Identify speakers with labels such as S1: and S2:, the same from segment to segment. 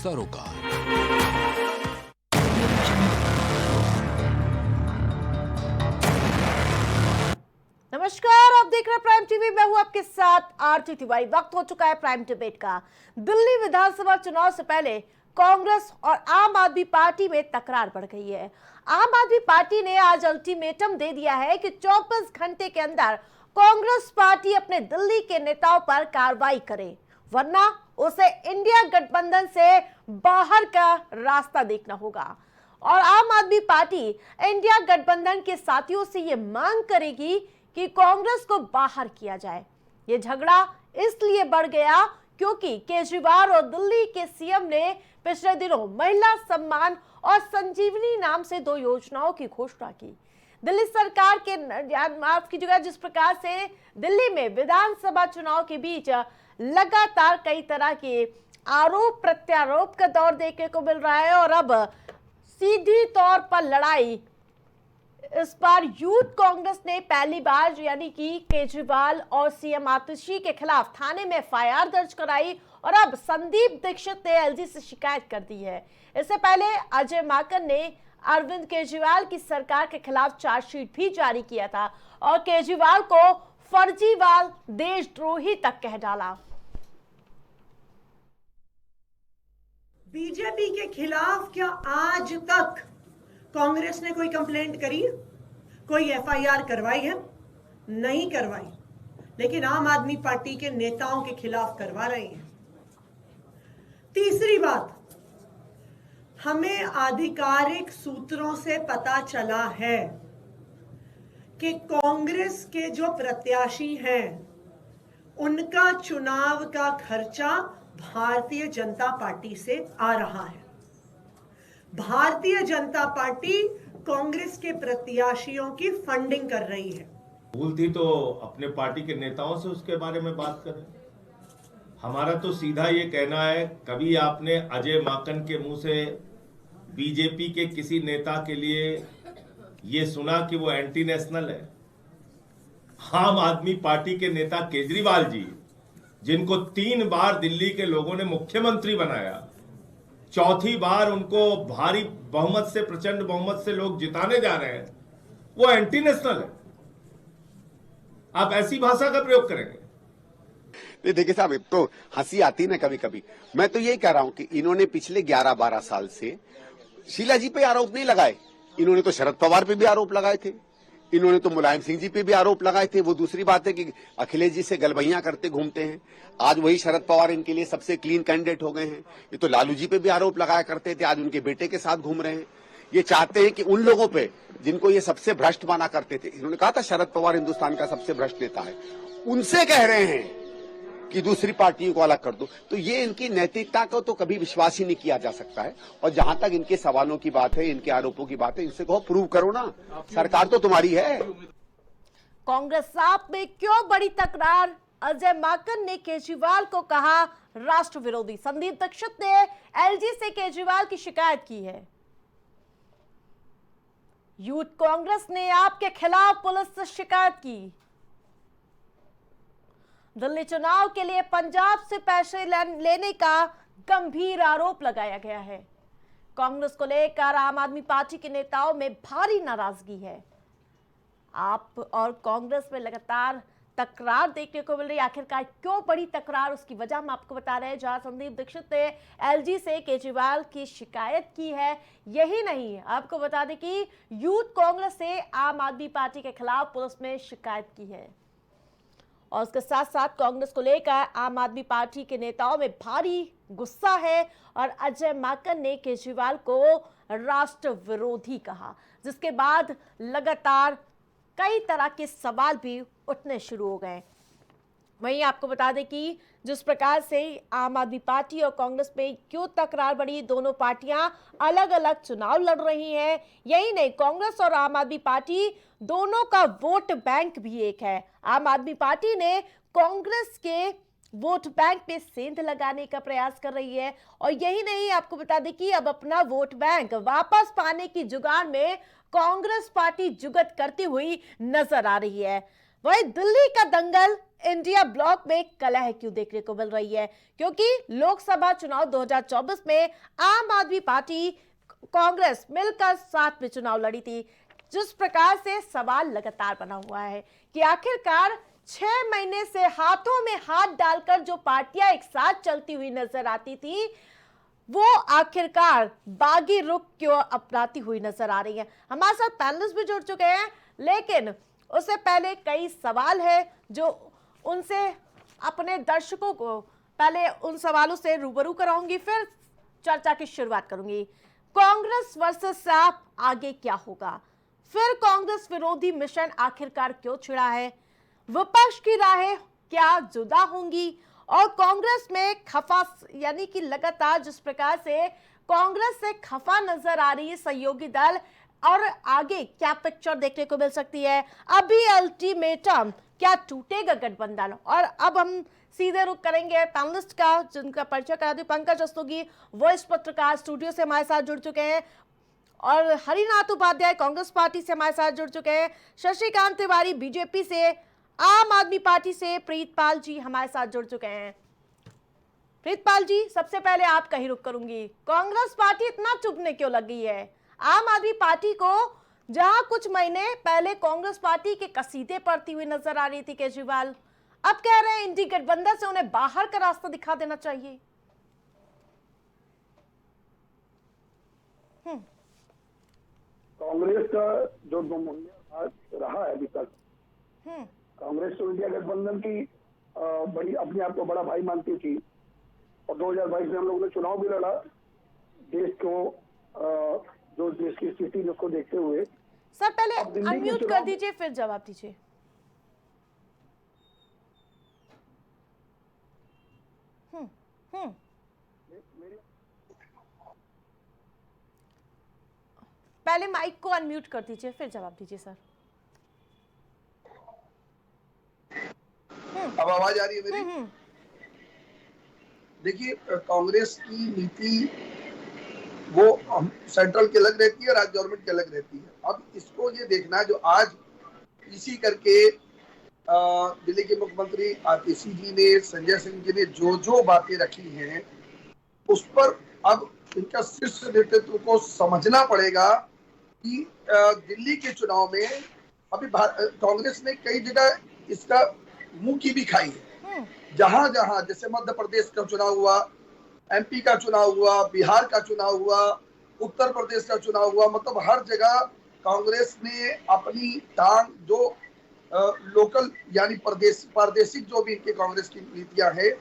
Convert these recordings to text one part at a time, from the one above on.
S1: सरोकार।
S2: नमस्कार, आप देख रहे हैं प्राइम टीवी। मैं हूं आपके साथ आरती तिवारी। वक्त हो चुका है प्राइम डिबेट का। दिल्ली विधानसभा चुनाव से पहले कांग्रेस और आम आदमी पार्टी में तकरार बढ़ गई है। आम आदमी पार्टी ने आज अल्टीमेटम दे दिया है कि 24 घंटे के अंदर कांग्रेस पार्टी अपने दिल्ली के नेताओं पर कार्रवाई करे, वरना उसे इंडिया गठबंधन से बाहर का रास्ता देखना होगा। और आम आदमी पार्टी इंडिया गठबंधन के साथियों से यह मांग करेगी कि कांग्रेस को बाहर किया जाए। यह झगड़ा इसलिए बढ़ गया क्योंकि केजरीवाल और दिल्ली के सीएम ने पिछले दिनों महिला सम्मान और संजीवनी नाम से 2 योजनाओं की घोषणा की। दिल्ली सरकार के माफ कीजिएगा, जिस प्रकार से दिल्ली में विधानसभा चुनाव के बीच लगातार कई तरह के आरोप प्रत्यारोप का दौर देखने को मिल रहा है और अब सीधी तौर पर लड़ाई इस बार यूथ कांग्रेस ने पहली बार यानी कि केजरीवाल और सीएम आतिशी के खिलाफ थाने में एफआईआर दर्ज कराई और अब संदीप दीक्षित ने एलजी से शिकायत कर दी है। इससे पहले अजय माकन ने अरविंद केजरीवाल की सरकार के खिलाफ चार्जशीट भी जारी किया था और केजरीवाल को फर्जीवाल, देशद्रोही तक कह डाला।
S3: बीजेपी के खिलाफ क्या आज तक कांग्रेस ने कोई कंप्लेंट करी, कोई एफआईआर करवाई है? नहीं करवाई, लेकिन आम आदमी पार्टी के नेताओं के खिलाफ करवा रहे हैं। तीसरी बात, हमें आधिकारिक सूत्रों से पता चला है कि कांग्रेस के जो प्रत्याशी हैं उनका चुनाव का खर्चा भारतीय जनता पार्टी से आ रहा है। भारतीय जनता पार्टी कांग्रेस के प्रत्याशियों की फंडिंग कर रही है।
S4: भूल थी तो अपने पार्टी के नेताओं से उसके बारे में बात करें। हमारा तो सीधा ये कहना है, कभी आपने अजय माकन के मुंह से बीजेपी के किसी नेता के लिए ये सुना कि वो एंटी नेशनल है? आम आदमी पार्टी के नेता केजरीवाल जी, जिनको 3 बार दिल्ली के लोगों ने मुख्यमंत्री बनाया, चौथी बार उनको भारी बहुमत से, प्रचंड बहुमत से लोग जिताने जा रहे हैं, वो एंटी नेशनल है। आप ऐसी भाषा का प्रयोग करेंगे?
S5: देखिए साहब, एक तो हंसी आती ना कभी कभी। मैं तो यही कह रहा हूं कि इन्होंने पिछले 11-12 साल से शीला जी पे आरोप नहीं लगाए, इन्होंने तो शरद पवार पे भी आरोप लगाए थे, इन्होंने तो मुलायम सिंह जी पे भी आरोप लगाए थे। वो दूसरी बात है कि अखिलेश जी से गलबैयां करते घूमते हैं। आज वही शरद पवार इनके लिए सबसे क्लीन कैंडिडेट हो गए हैं। ये तो लालू जी पे भी आरोप लगाया करते थे, आज उनके बेटे के साथ घूम रहे हैं। ये चाहते हैं कि उन लोगों पे जिनको ये सबसे भ्रष्ट माना करते थे, इन्होंने कहा था शरद पवार हिंदुस्तान का सबसे भ्रष्ट नेता है, उनसे कह रहे हैं कि दूसरी पार्टियों को अलग कर दो। तो ये इनकी नैतिकता को तो कभी विश्वास ही नहीं किया जा सकता है। और जहां तक इनके सवालों की बात है, इनके आरोपों की बात है, इनसे कहो प्रूव करो ना, सरकार तो तुम्हारी है।
S2: कांग्रेस साथ में क्यों बड़ी तकरार? अजय माकन ने केजरीवाल को कहा राष्ट्र विरोधी। संदीप दीक्षित ने एलजी से केजरीवाल की शिकायत की है। यूथ कांग्रेस ने आपके खिलाफ पुलिस से शिकायत की। दिल्ली चुनाव के लिए पंजाब से पैसे लेने का गंभीर आरोप लगाया गया है। कांग्रेस को लेकर आम आदमी पार्टी के नेताओं में भारी नाराजगी है। आप और कांग्रेस में लगातार तकरार देखने को मिल रही है। आखिरकार क्यों बड़ी तकरार, उसकी वजह हम आपको बता रहे हैं। जहां संदीप दीक्षित ने एलजी से केजरीवाल की शिकायत की है, यही नहीं, आपको बता दें कि यूथ कांग्रेस से आम आदमी पार्टी के खिलाफ पुलिस में शिकायत की है। और उसके साथ साथ कांग्रेस को लेकर आम आदमी पार्टी के नेताओं में भारी गुस्सा है और अजय माकन ने केजरीवाल को राष्ट्र विरोधी कहा, जिसके बाद लगातार कई तरह के सवाल भी उठने शुरू हो गए। वहीं आपको बता दें कि जिस प्रकार से आम आदमी पार्टी और कांग्रेस में क्यों तकरार बढ़ी, दोनों पार्टियां अलग अलग चुनाव लड़ रही हैं। यही नहीं, कांग्रेस और आम आदमी पार्टी दोनों का वोट बैंक भी एक है। आम आदमी पार्टी ने कांग्रेस के वोट बैंक पे सेंध लगाने का प्रयास कर रही है और यही नहीं, आपको बता दें कि अब अपना वोट बैंक वापस पाने की जुगाड़ में कांग्रेस पार्टी जुगत करती हुई नजर आ रही है। वही दिल्ली का दंगल इंडिया ब्लॉक में कलह क्यों देखने को मिल रही है? क्योंकि लोकसभा चुनाव 2024 में आम आदमी पार्टी कांग्रेस मिलकर साथ में चुनाव लड़ी थी। जिस प्रकार से सवाल लगातार बना हुआ है कि आखिरकार 6 महीने से हाथों में हाथ डालकर जो पार्टियां एक साथ चलती हुई नजर आती थी, वो आखिरकार बागी रुख क्यों अपनाती हुई नजर आ रही है। हमारे साथ पैनलिस्ट भी जुड़ चुके हैं, लेकिन उससे पहले कई सवाल है जो उनसे अपने दर्शकों को पहले उन सवालों से रूबरू कराऊंगी, फिर चर्चा की शुरुआत करूंगी। कांग्रेस वर्सेस आप, आगे क्या होगा? फिर कांग्रेस विरोधी मिशन आखिरकार क्यों छिड़ा है? विपक्ष की राहें क्या जुदा होंगी? और कांग्रेस में खफा, यानी कि लगातार जिस प्रकार से कांग्रेस से खफा नजर आ रही है सहयोगी दल, और आगे क्या पिक्चर देखने को मिल सकती है? अभी अल्टीमेटम, क्या टूटेगा गठबंधन? और अब हम सीधे रुख करेंगे पैनलिस्ट का, जिनका परिचय करा दूं। पंकज रस्तोगी वरिष्ठ पत्रकार स्टूडियो से हमारे साथ जुड़ चुके हैं, और हरिनाथ उपाध्याय कांग्रेस पार्टी से हमारे साथ जुड़ चुके हैं। शशिकांत तिवारी बीजेपी से, आम आदमी पार्टी से प्रीतपाल जी हमारे साथ जुड़ चुके हैं। प्रीतपाल जी, सबसे पहले आपका ही रुख करूंगी। कांग्रेस पार्टी इतना चुभने क्यों लगी है? आम आदमी पार्टी को जहां कुछ महीने पहले कांग्रेस पार्टी के कसीदे पड़ती हुई नजर आ रही थी केजरीवाल, अब कह रहे हैं इंडी गठबंधन से उन्हें बाहर का रास्ता दिखा देना चाहिए।
S1: कांग्रेस का जो दोमुखिया रहा है अभी तक, कांग्रेस तो इंडिया गठबंधन की बड़ी अपने आप को बड़ा भाई मानती थी, और 2022 में हम लोगों ने चुनाव भी लड़ा। देश को जो देश की स्थिति उसको देखते हुए।
S2: सर पहले अनम्यूट कर दीजिए, फिर जवाब दीजिए। पहले माइक को अनम्यूट कर दीजिए, फिर जवाब दीजिए सर।
S6: अब आवाज आ रही है मेरी? देखिए, कांग्रेस की नीति वो सेंट्रल की अलग रहती है, राज्य गवर्नमेंट की अलग रहती है। अब इसको ये देखना है, जो आज इसी करके दिल्ली के मुख्यमंत्री आरकेसी जी ने, संजय सिंह जी ने जो बातें रखी हैं, उस पर अब इनका शीर्ष नेतृत्व को समझना पड़ेगा कि दिल्ली के चुनाव में अभी कांग्रेस ने कई जगह इसका मुंह की भी खाई है। जहां जहां जैसे मध्य प्रदेश का चुनाव हुआ, एमपी का चुनाव हुआ, बिहार का चुनाव हुआ, उत्तर प्रदेश का चुनाव हुआ, मतलब हर जगह कांग्रेस ने अपनी टांग जो लोकल यानी प्रादेशिक जो भी इनके कांग्रेस की नीतियां हैं,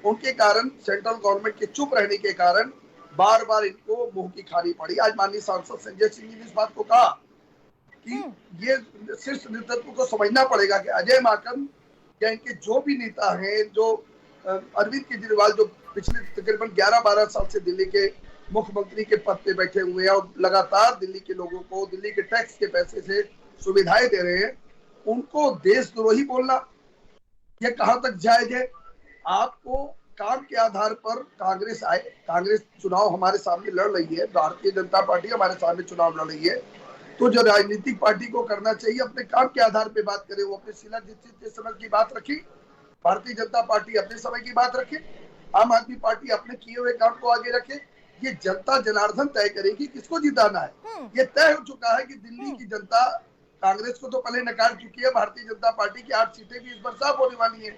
S6: उनके कारण सेंट्रल गवर्नमेंट के चुप रहने के कारण बार बार इनको मुंह की खानी पड़ी। आज माननीय सांसद संजय सिंह जी ने इस बात को कहा कि ये शीर्ष नेतृत्व को समझना पड़ेगा कि अजय माकन या इनके जो भी नेता हैं, जो अरविंद केजरीवाल जो पिछले तकरीबन 11-12 साल से दिल्ली के मुख्यमंत्री के पद पे बैठे हुए हैं और लगातार दिल्ली के लोगों को दिल्ली के टैक्स के पैसे से सुविधाएं दे रहे हैं, उनको देशद्रोही बोलना ये कहां तक जायज है? आपको काम के आधार पर कांग्रेस चुनाव हमारे सामने लड़ रही है, भारतीय जनता पार्टी हमारे सामने चुनाव लड़ रही है, तो जो राजनीतिक पार्टी को करना चाहिए अपने काम के आधार पे बात करे। वो अपने शीला दीक्षित के समय की बात रखी, भारतीय जनता पार्टी अपने समय की बात रखे, आम आदमी पार्टी अपने किए हुए काम को आगे रखे। ये जनता जनार्दन तय करेगी किसको जिताना है। ये तय हो चुका है कि दिल्ली की जनता कांग्रेस को तो पहले नकार चुकी है, भारतीय जनता पार्टी की 8 सीटें भी इस बार साफ होने वाली है।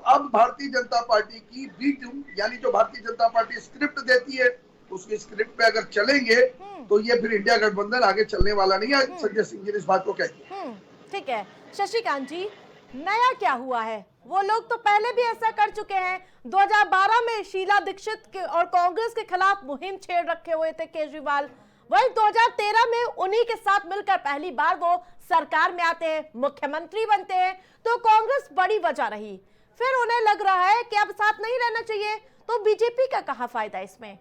S6: अब भारतीय जनता पार्टी की बी टीम, यानी जो भारतीय जनता पार्टी स्क्रिप्ट देती है, उसकी स्क्रिप्ट पे अगर चलेंगे तो ये फिर इंडिया गठबंधन आगे चलने वाला नहीं है। संजय सिंह जी ने इस बात को कहती।
S2: ठीक है शशिकांत जी, नया क्या हुआ है? वो लोग तो पहले भी ऐसा कर चुके हैं। 2012 में शीला दीक्षित के और कांग्रेस के खिलाफ मुहिम छेड़ रखे हुए थे केजरीवाल। वही 2013 में उन्हीं के साथ मिलकर पहली बार वो सरकार में आते हैं, मुख्यमंत्री बनते हैं, तो कांग्रेस बड़ी वजह रही। फिर उन्हें लग रहा है कि अब साथ नहीं रहना चाहिए, तो बीजेपी का कहां फायदा इसमें?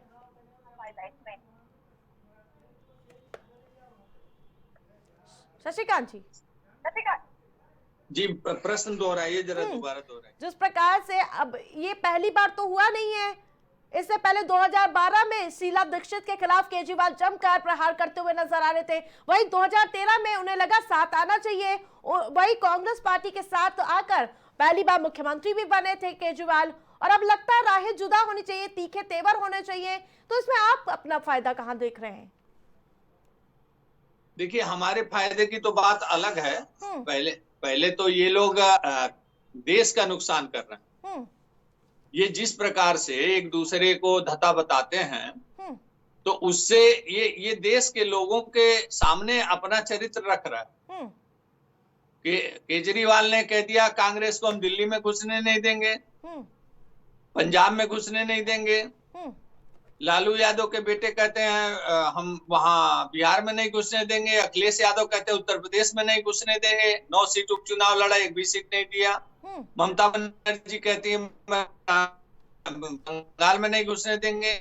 S2: शशिकांत
S7: जी, प्रश्न दोहराइए जरा, दोबारा दोहराइए।
S2: जिस प्रकार से अब ये पहली बार तो हुआ नहीं है इससे पहले 2012 में शीला दीक्षित के खिलाफ केजरीवाल जमकर प्रहार करते हुए नजर आ रहे थे। वहीं 2013 में उन्हें लगा साथ आना चाहिए, वही कांग्रेस पार्टी के साथ आकर पहली बार मुख्यमंत्री भी बने थे केजरीवाल। और अब लगता है राहें जुदा होनी चाहिए, तीखे तेवर होने चाहिए। तो इसमें आप अपना फायदा कहां देख रहे हैं?
S7: देखिए, हमारे फायदे की तो बात अलग है। पहले तो ये लोग देश का नुकसान कर रहे हैं। ये जिस प्रकार से एक दूसरे को धता बताते हैं, तो उससे ये देश के लोगों के सामने अपना चरित्र रख रहा है। केजरीवाल ने कह दिया कांग्रेस को हम दिल्ली में घुसने नहीं देंगे, पंजाब में घुसने नहीं देंगे। लालू यादव के बेटे कहते हैं हम वहां बिहार में नहीं घुसने देंगे। अखिलेश यादव कहते हैं उत्तर प्रदेश में नहीं घुसने देंगे। 9 सीट उपचुनाव लड़ा, एक भी सीट नहीं दिया। ममता बनर्जी कहती है बंगाल में नहीं घुसने देंगे।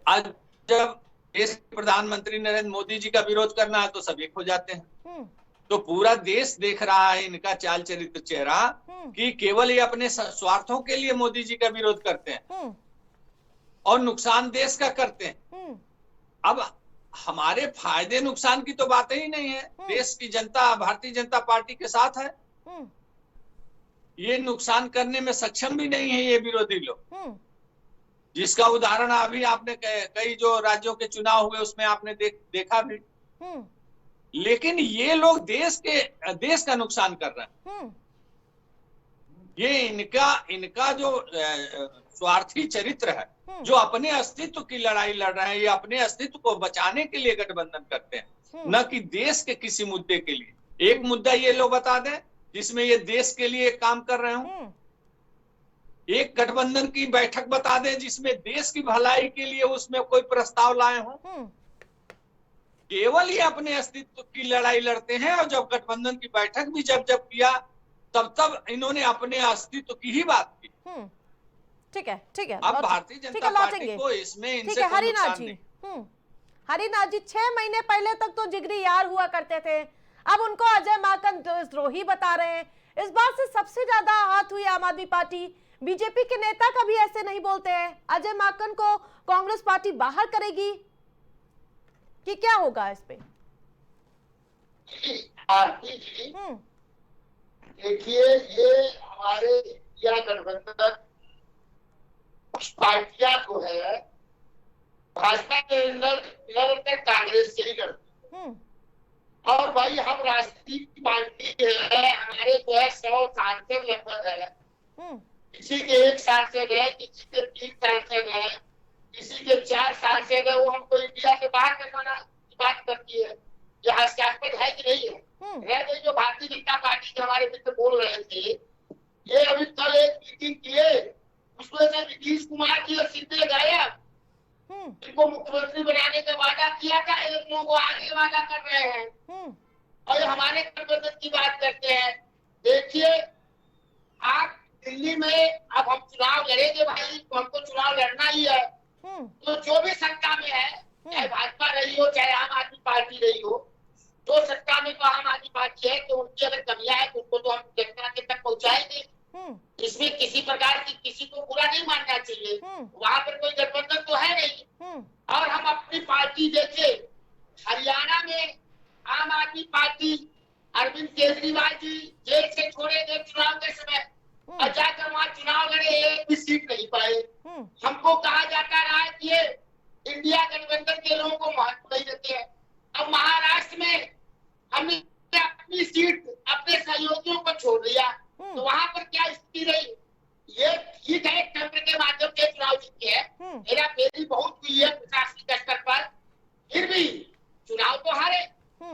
S7: आज जब देश के प्रधानमंत्री नरेंद्र मोदी जी का विरोध करना है तो सब एक हो जाते हैं। तो पूरा देश देख रहा है इनका चाल चरित्र चेहरा कि केवल ये अपने स्वार्थों के लिए मोदी जी का विरोध करते हैं और नुकसान देश का करते हैं। अब हमारे फायदे नुकसान की तो बात ही नहीं है। देश की जनता भारतीय जनता पार्टी के साथ है। ये नुकसान करने में सक्षम भी नहीं है ये विरोधी लोग, जिसका उदाहरण अभी आपने कई जो राज्यों के चुनाव हुए उसमें आपने देखा भी। लेकिन ये लोग देश का नुकसान कर रहे हैं। ये इनका जो स्वार्थी चरित्र है, जो अपने अस्तित्व की लड़ाई लड़ रहे हैं, ये अपने अस्तित्व को बचाने के लिए गठबंधन करते हैं, न कि देश के किसी मुद्दे के लिए। एक मुद्दा ये लोग बता दें जिसमें ये देश के लिए काम कर रहे हो। एक गठबंधन की बैठक बता दें जिसमें देश की भलाई के लिए उसमें कोई प्रस्ताव लाए हो। केवल ये अपने अस्तित्व की लड़ाई लड़ते हैं। और जब गठबंधन की बैठक भी जब किया तब इन्होंने अपने अस्तित्व की ही बात की।
S2: ठीक है।
S7: अब भारतीय जनता पार्टी को इसमें इनसे कोई
S2: हरिनाथ जी, हरिनाथ जी 6 महीने पहले तक तो जिगरी यार हुआ करते थे, अब उनको अजय माकन द्रोही बता रहे हैं। इस बात से सबसे ज्यादा आहत हुई आम आदमी पार्टी। बीजेपी के नेता कभी ऐसे नहीं बोलते हैं। अजय माकन को कांग्रेस पार्टी बाहर करेगी कि क्या होगा इस पे?
S8: देखिए, ये हमारे यह गठबंधन कुछ पार्टियां को है भाजपा के अंदर कांग्रेस से ही करती है। और भाई हम राष्ट्रीय पार्टी है, हमारे जो है 100 सांसद लगभग है। किसी के 1 सांसद है, किसी के 3 सांसद है, किसी के 4 सांसद है। वो हमको इंडिया से बाहर निकालना की बात करती है। ये हास्यास्पद है कि नहीं है? जो भारतीय जनता पार्टी के हमारे मित्र बोल रहे थे, ये अभी कल एक मीटिंग किए, उसमें से नीतीश कुमार जी और सीधे गायब। इनको मुख्यमंत्री बनाने का वादा किया था, एक लोग आगे वादा कर रहे हैं और हमारे गठबंधन की बात करते हैं। देखिए, आप दिल्ली में अब हम चुनाव लड़ेंगे भाई, तो हमको चुनाव लड़ना ही है। तो जो भी सत्ता में है, चाहे भाजपा रही हो चाहे आम आदमी पार्टी रही हो, जो सत्ता में तो आम आदमी पार्टी है, तो उनकी अगर कमियां है तो उनको तो हम जनता के तक पहुंचाएंगे। इसमें किसी प्रकार की किसी को बुरा नहीं मानना चाहिए। वहां पर कोई गठबंधन तो है नहीं। और हम अपनी पार्टी देखे, हरियाणा में आम आदमी पार्टी अरविंद केजरीवाल जी जेल से छोड़े गए चुनाव के समय और जाकर वहां चुनाव लड़े, एक भी सीट नहीं पाए। हमको कहा जाता रहा है कि ये इंडिया गठबंधन के लोगों को महत्व नहीं देते हैं। अब महाराष्ट्र में हमने अपनी सीट अपने सहयोगियों को छोड़ दिया, तो वहां पर क्या स्थिति रही? ये ठीक है, तंत्र के माध्यम से चुनाव जीते हैं, मेरा फेरी बहुत हुई है प्रशासनिक स्तर पर, फिर भी चुनाव तो हारे।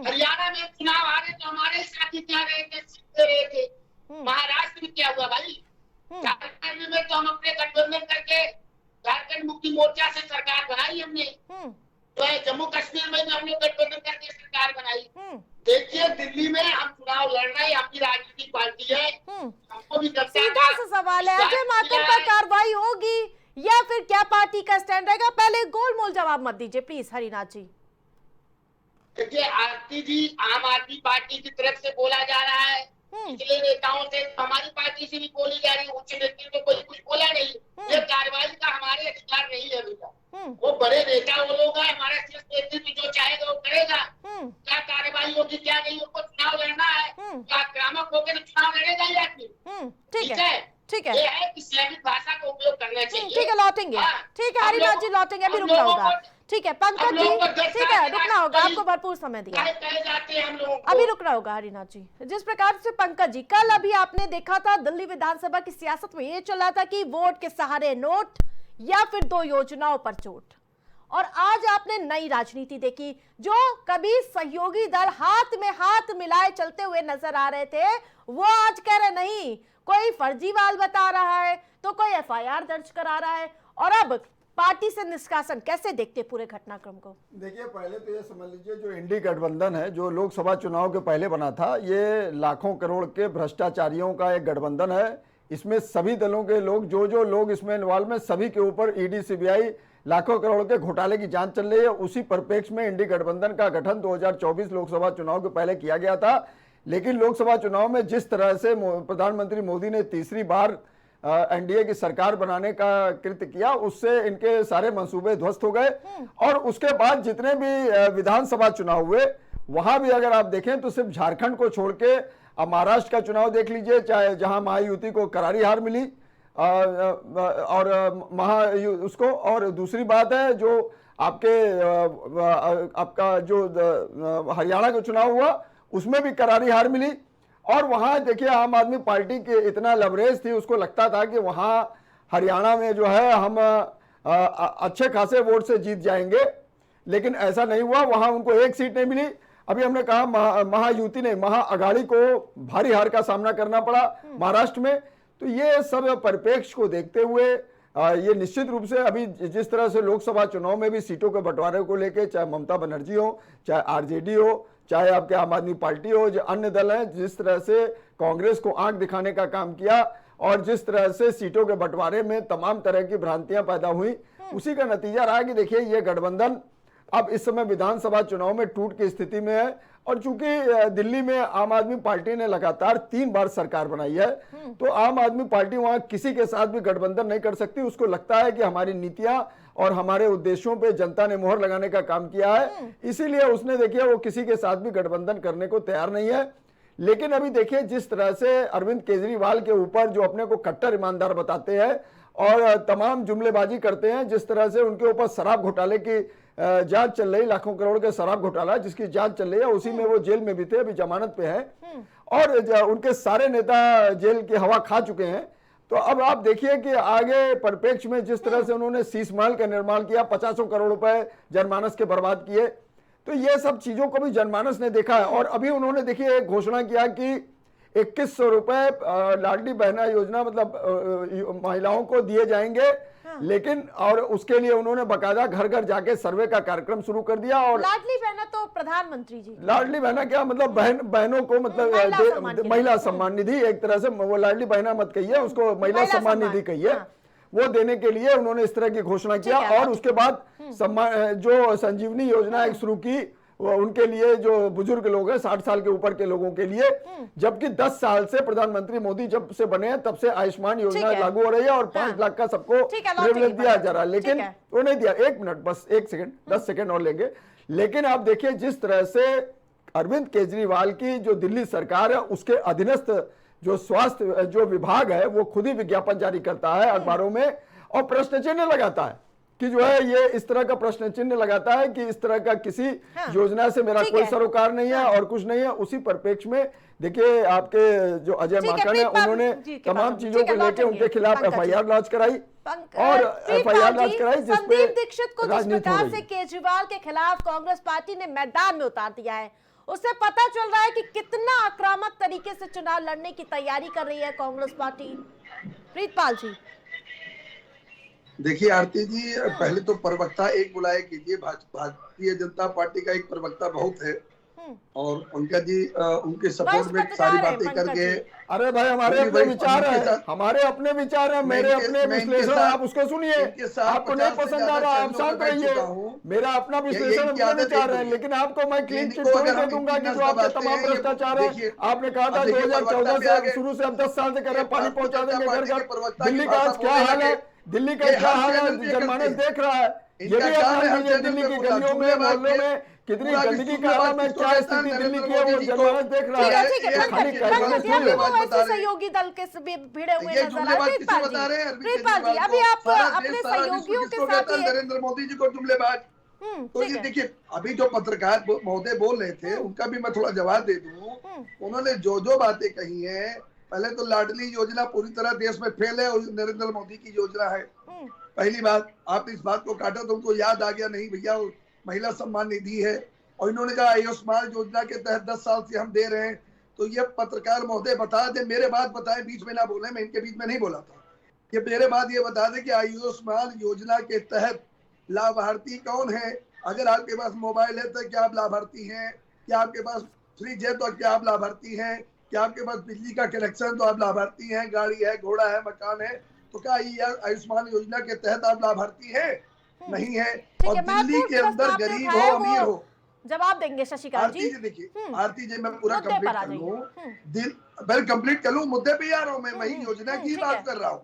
S8: हरियाणा में चुनाव हारे तो हमारे साथी क्या रहे थे, सीखते रहे थे। महाराष्ट्र में क्या हुआ भाई? झारखंड में तो हम अपने गठबंधन करके झारखंड मुक्ति मोर्चा से सरकार बनाई हमने, तो जम्मू कश्मीर में भी हमने गठबंधन करके सरकार बनाई। देखिए, दिल्ली में हम चुनाव लड़ रहे हैं, अपनी राजनीतिक पार्टी है, हमको भी
S2: सीधा सा सवाल है, अजय माकन पर कार्रवाई होगी या फिर क्या पार्टी का स्टैंड रहेगा? पहले गोलमोल जवाब मत दीजिए प्लीज हरिनाथ जी।
S8: देखिए आरती जी, आम आदमी पार्टी की तरफ से बोला जा रहा है निचले नेताओं से, हमारी पार्टी से भी बोली जा रही है, उच्च नेतृत्व में कोई कुछ बोला नहीं। ये कार्रवाई का हमारे अधिकार नहीं है अभी तक। वो बड़े नेता वो लोग हैं, हमारा शीर्ष नेतृत्व जो चाहेगा वो करेगा। क्या कार्रवाई होगी क्या नहीं, उनको चुनाव लड़ना है, क्या आक्रामक होकर चुनाव लड़ेगा ये आदमी।
S2: ठीक है, ठीक है,
S8: ये है कि सैनिक भाषा का उपयोग करना चाहिए।
S2: ठीक है, लौटेंगे। ठीक है हरिनाथ जी, लौटेंगे, अभी रुकना होगा। ठीक है पंकज जी, ठीक है रुकना होगा, आपको भरपूर समय दिया, अभी रुकना होगा हरिनाथ जी। जिस प्रकार से पंकज जी, कल अभी आपने देखा था दिल्ली विधानसभा की सियासत में ये चला था कि वोट के सहारे नोट या फिर 2 योजनाओं पर चोट, और आज आपने नई राजनीति देखी। जो कभी सहयोगी दल हाथ में हाथ मिलाए चलते हुए नजर आ रहे थे, वो आज कह रहे नहीं, कोई फर्जीवाल बता रहा है तो कोई एफआईआर दर्ज करा रहा है, और अब पार्टी से निष्कासन। कैसे देखते पूरे घटनाक्रम को?
S9: देखिए, पहले तो ये समझ लीजिए, जो इंडी गठबंधन है जो लोकसभा चुनाव के पहले बना था, ये लाखों करोड़ के भ्रष्टाचारियों का एक गठबंधन है। इसमें सभी दलों के लोग, जो लोग इसमें इन्वॉल्व हैं, सभी के ऊपर ईडी सीबीआई लाखों करोड़ के घोटाले की जांच चल रही है। उसी परिप्रेक्ष्य में इंडी गठबंधन का गठन 2024 लोकसभा चुनाव के पहले किया गया था। लेकिन लोकसभा चुनाव में जिस तरह से प्रधानमंत्री मोदी ने तीसरी बार एनडीए की सरकार बनाने का कृत्य किया, उससे इनके सारे मंसूबे ध्वस्त हो गए। और उसके बाद जितने भी विधानसभा चुनाव हुए, वहां भी अगर आप देखें तो सिर्फ झारखंड को छोड़ के, अब महाराष्ट्र का चुनाव देख लीजिए, चाहे जहां महायुति को करारी हार मिली और उसको, और दूसरी बात है जो आपका जो हरियाणा का चुनाव हुआ, उसमें भी करारी हार मिली। और वहां देखिए, आम आदमी पार्टी के इतना लवरेज थी, उसको लगता था कि वहां हरियाणा में जो है हम अच्छे खासे वोट से जीत जाएंगे, लेकिन ऐसा नहीं हुआ। वहां उनको एक सीट नहीं मिली। अभी हमने कहा महायुति ने, महाअघाड़ी को भारी हार का सामना करना पड़ा महाराष्ट्र में। तो ये सब परिप्रेक्ष्य को देखते हुए ये निश्चित रूप से अभी जिस तरह से लोकसभा चुनाव में भी सीटों के बंटवारे को लेके, चाहे ममता बनर्जी हो, चाहे आरजेडी हो, चाहे आपके आम आदमी पार्टी हो, जो अन्य दल हैं, जिस तरह से कांग्रेस को आंख दिखाने का काम किया और जिस तरह से सीटों के बंटवारे में तमाम तरह की भ्रांतियां पैदा हुई, उसी का नतीजा रहा कि देखिए ये गठबंधन अब इस समय विधानसभा चुनाव में टूट की स्थिति में है। और चूंकि दिल्ली में आम आदमी पार्टी ने लगातार 3 बार सरकार बनाई है, तो आम आदमी पार्टी वहां किसी के साथ भी गठबंधन नहीं कर सकती। उसको लगता है कि हमारी नीतियां और हमारे उद्देश्यों पे जनता ने मोहर लगाने का काम किया है, इसीलिए उसने देखिए वो किसी के साथ भी गठबंधन करने को तैयार नहीं है। लेकिन अभी देखिए, जिस तरह से अरविंद केजरीवाल के ऊपर जो अपने को कट्टर ईमानदार बताते हैं और तमाम जुमलेबाजी करते हैं, जिस तरह से उनके ऊपर शराब घोटाले की जांच चल रही, लाखों करोड़ के शराब घोटाला जिसकी जांच चल रही है, उसी में वो जेल में भी थे, अभी जमानत पे है, और उनके सारे नेता जेल की हवा खा चुके हैं। तो अब आप देखिए कि आगे परिप्रेक्ष्य में जिस तरह से उन्होंने शीश महल का निर्माण किया, 50 करोड़ रुपए जनमानस के बर्बाद किए, तो ये सब चीजों को भी जनमानस ने देखा है। और अभी उन्होंने देखिए एक घोषणा किया कि 2100 रुपए लाडली बहना योजना, मतलब महिलाओं को दिए जाएंगे। लेकिन और उसके लिए उन्होंने बकायदा घर घर जाके सर्वे का कार्यक्रम शुरू कर दिया। और
S2: लाडली बहना तो प्रधानमंत्री जी,
S9: लाडली बहना क्या मतलब, बहनों को मतलब महिला सम्मान निधि, एक तरह से वो लाडली बहना मत कहिए, उसको महिला सम्मान निधि कहिए, वो देने के लिए उन्होंने इस तरह की घोषणा किया। और उसके बाद जो संजीवनी योजना एक शुरू की, उनके लिए जो बुजुर्ग लोग हैं 60 साल के ऊपर के लोगों के लिए, जबकि 10 साल से प्रधानमंत्री मोदी जब से बने हैं तब से आयुष्मान योजना लागू हो रही है और 5 लाख का सबको प्रिविलेज दिया जा रहा है, लेकिन वो नहीं दिया। 1 मिनट, बस 1 सेकंड, 10 सेकंड और लेंगे। लेकिन आप देखिए, जिस तरह से अरविंद केजरीवाल की जो दिल्ली सरकार है, उसके अधीनस्थ जो स्वास्थ्य जो विभाग है, वो खुद ही विज्ञापन जारी करता है अखबारों में और प्रश्न चिन्ह लगाता है कि जो है ये इस तरह का प्रश्न चिन्ह लगाता है कि इस तरह का किसी योजना से मेरा कोई सरोकार नहीं है और कुछ नहीं है। उसी परिप्रेक्ष्य में देखिए, आपके जो अजय माकन है, उन्होंने तमाम चीजों को लेकर उनके खिलाफ एफआईआर लॉन्च कराई और एफआईआर लॉन्च कराई,
S2: संदीप दीक्षित को जिस प्रकार से केजरीवाल के खिलाफ कांग्रेस पार्टी ने मैदान में उतार दिया है, उससे पता चल रहा है कि कितना आक्रामक तरीके से चुनाव लड़ने की तैयारी कर रही है कांग्रेस पार्टी। प्रीतपाल जी,
S6: देखिए आरती जी, पहले तो प्रवक्ता एक बुलाए कीजिए। भारतीय जनता पार्टी का एक प्रवक्ता बहुत है, और पंकज जी उनके सपोर्ट में सारी बातें करके।
S9: अरे भाई हमारे अपने विचार है, हमारे अपने विचार है, मेरे अपने विश्लेषण, आप उसको सुनिए। आपको नहीं पसंद आ रहा, आप शांत रहिए। मेरा अपना विश्लेषण, अपने विचार है, लेकिन आपको मैं क्लीन चिट थोड़ी दे दूंगा कि जो आपके तमाम भ्रष्टाचार है। आपने कहा था 2014 से शुरू से अब 10 साल से कह रहे पानी पहुंचा देंगे घर घर। दिल्ली का आज क्या हाल है, दिल्ली का क्या हाल है, जनमानस देख रहा है। ये भी आप मान लीजिए दिल्ली की गलियों में, मोहल्लों में कितनी गंदगी का आलम है, क्या स्थिति दिल्ली की है, वो जनमानस देख रहा है।
S2: सहयोगी दल के भिड़े हुए नजर आ रहे हैं। प्रीतपाल जी, अभी आप अपने सहयोगियों के साथ
S6: नरेंद्र मोदी जी को जुमलेबाज। तो ये देखिए, अभी जो पत्रकार महोदय बोल रहे थे उनका भी मैं थोड़ा जवाब दे दूं। उन्होंने जो बातें कही है, पहले तो लाडली योजना पूरी तरह देश में फेल है और नरेंद्र मोदी की योजना है। पहली बात, आप इस बात को काटा तो उनको याद आ गया, नहीं भैया महिला सम्मान निधि है। और इन्होंने कहा आयुष्मान योजना के तहत 10 साल से हम दे रहे हैं। तो ये पत्रकार महोदय बता दे, मेरे बात बताए, बीच में ना बोले, मैं इनके बीच में नहीं बोला था। ये मेरे बात ये बता दे कि आयुष्मान योजना के तहत लाभार्थी कौन है। अगर आपके पास मोबाइल है तो क्या आप लाभार्थी हैं? क्या आपके पास फ्रिज है तो क्या आप लाभार्थी हैं? क्या आपके पास बिजली का कनेक्शन तो आप लाभार्थी हैं? गाड़ी है, घोड़ा है, मकान है, तो क्या आयुष्मान योजना के तहत आप लाभार्थी हैं? नहीं है। और दिल्ली के अंदर गरीब हो अमीर हो,
S2: जवाब देंगे शशिकांत जी।
S6: देखिए आरती जी, मैं पूरा कंप्लीट कर लूं, मैं कंप्लीट कर लूं, मुद्दे पे आ रहा हूं। मैं वही योजना की बात कर रहा हूं।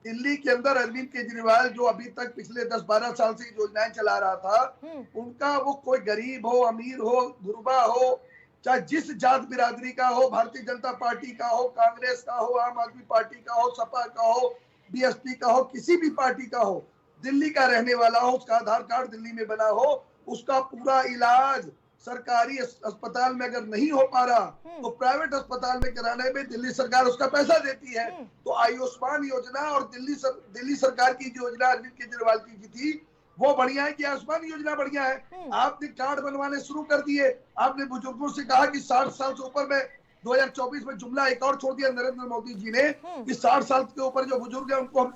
S6: दिल्ली के अंदर अरविंद केजरीवाल जो अभी तक पिछले 10-12 साल से योजनाएं चला रहा था, उनका वो कोई गरीब हो, अमीर हो, गुरबा हो, चाहे जिस जात बिरादरी का हो, भारतीय जनता पार्टी का हो, कांग्रेस का हो, आम आदमी पार्टी का हो, सपा का हो, बीएसपी का हो, किसी भी पार्टी का हो, दिल्ली का रहने वाला हो, उसका आधार कार्ड दिल्ली में बना हो, उसका पूरा इलाज सरकारी अस्पताल में अगर नहीं हो पा रहा तो प्राइवेट अस्पताल में कराने में दिल्ली सरकार उसका पैसा देती है। तो आयुष्मान योजना और दिल्ली सरकार की योजना अरविंद केजरीवाल की थी, वो बढ़िया है कि आयुष्मान योजना बढ़िया है। आपने कार्ड बनवाने शुरू कर दिए। आपने बुजुर्गों से कहा कि 60 साल से ऊपर में 2024 में जुमला एक और छोड़ दिया नरेंद्र मोदी जी ने कि 60 साल के ऊपर जो बुजुर्ग है उनको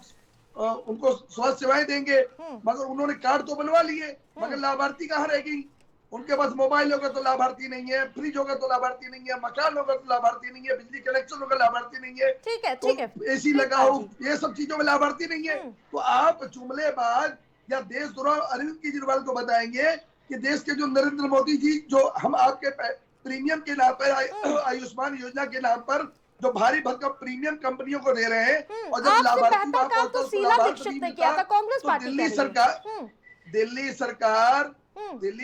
S6: स्वास्थ्य सेवाएं देंगे। मगर उन्होंने कार्ड तो बनवा लिए, मगर लाभार्थी कहाँ रह गई? उनके पास मोबाइल होगा तो लाभार्थी नहीं है, फ्रिज होगा तो लाभार्थी नहीं है, मकान होगा तो लाभार्थी नहीं है, बिजली कनेक्शन होगा लाभार्थी नहीं है,
S2: ठीक है, ठीक है,
S6: एसी लगा हो, ये सब चीजों में लाभार्थी नहीं है। तो आप जुमलेबाज या देशद्रोह अरविंद केजरीवाल को बताएंगे कि देश के जो नरेंद्र मोदी जी जो हम आपके प्रीमियम के नाम पर, आयुष्मान योजना के नाम पर जो भारी भरकम प्रीमियम कंपनियों को दे रहे हैं, और जब लाभार्थी तो दिल्ली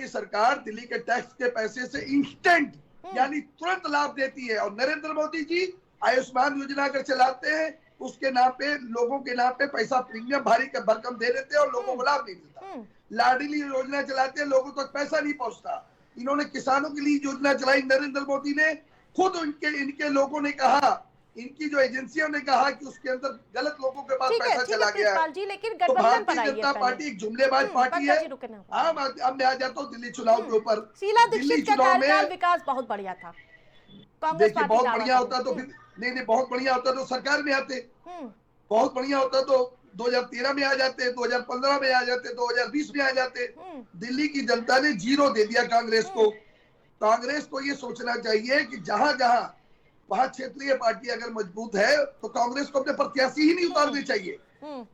S6: सरकार दिल्ली के टैक्स के पैसे से इंस्टेंट यानी तुरंत लाभ देती है। और नरेंद्र मोदी जी आयुष्मान योजना अगर चलाते हैं उसके नाम पे, लोगों के नाम पे पैसा प्रीमियम भारी भरकम दे देते हैं और लोगों को लाभ नहीं मिलता। लाडली योजना चलाते हैं, लोगों तक पैसा नहीं पहुंचता। इन्होंने किसानों के लिए योजना चलाई नरेंद्र मोदी ने, खुद इनके लोगों ने कहा, इनकी जो एजेंसियों ने कहा कि उसके अंदर गलत लोगों के पास पैसा चला गया है।
S2: तो
S6: भारतीय जनता पार्टी एक जुमलेबाज पार्टी है। अब मैं आ जाता हूँ दिल्ली चुनाव के ऊपर।
S2: दिल्ली चुनाव में विकास बहुत बढ़िया था।
S6: देखिए बहुत बढ़िया होता तो फिर नहीं बहुत बढ़िया होता तो सरकार में आते, बहुत बढ़िया होता तो 2013 में आ जाते, 2015 में आ जाते, 2020 में आ जाते। दिल्ली की जनता ने 0 दे दिया कांग्रेस को। कांग्रेस को ये सोचना चाहिए कि जहां जहां वहां क्षेत्रीय पार्टी अगर मजबूत है तो कांग्रेस को अपने प्रत्याशी ही नहीं उतारने चाहिए।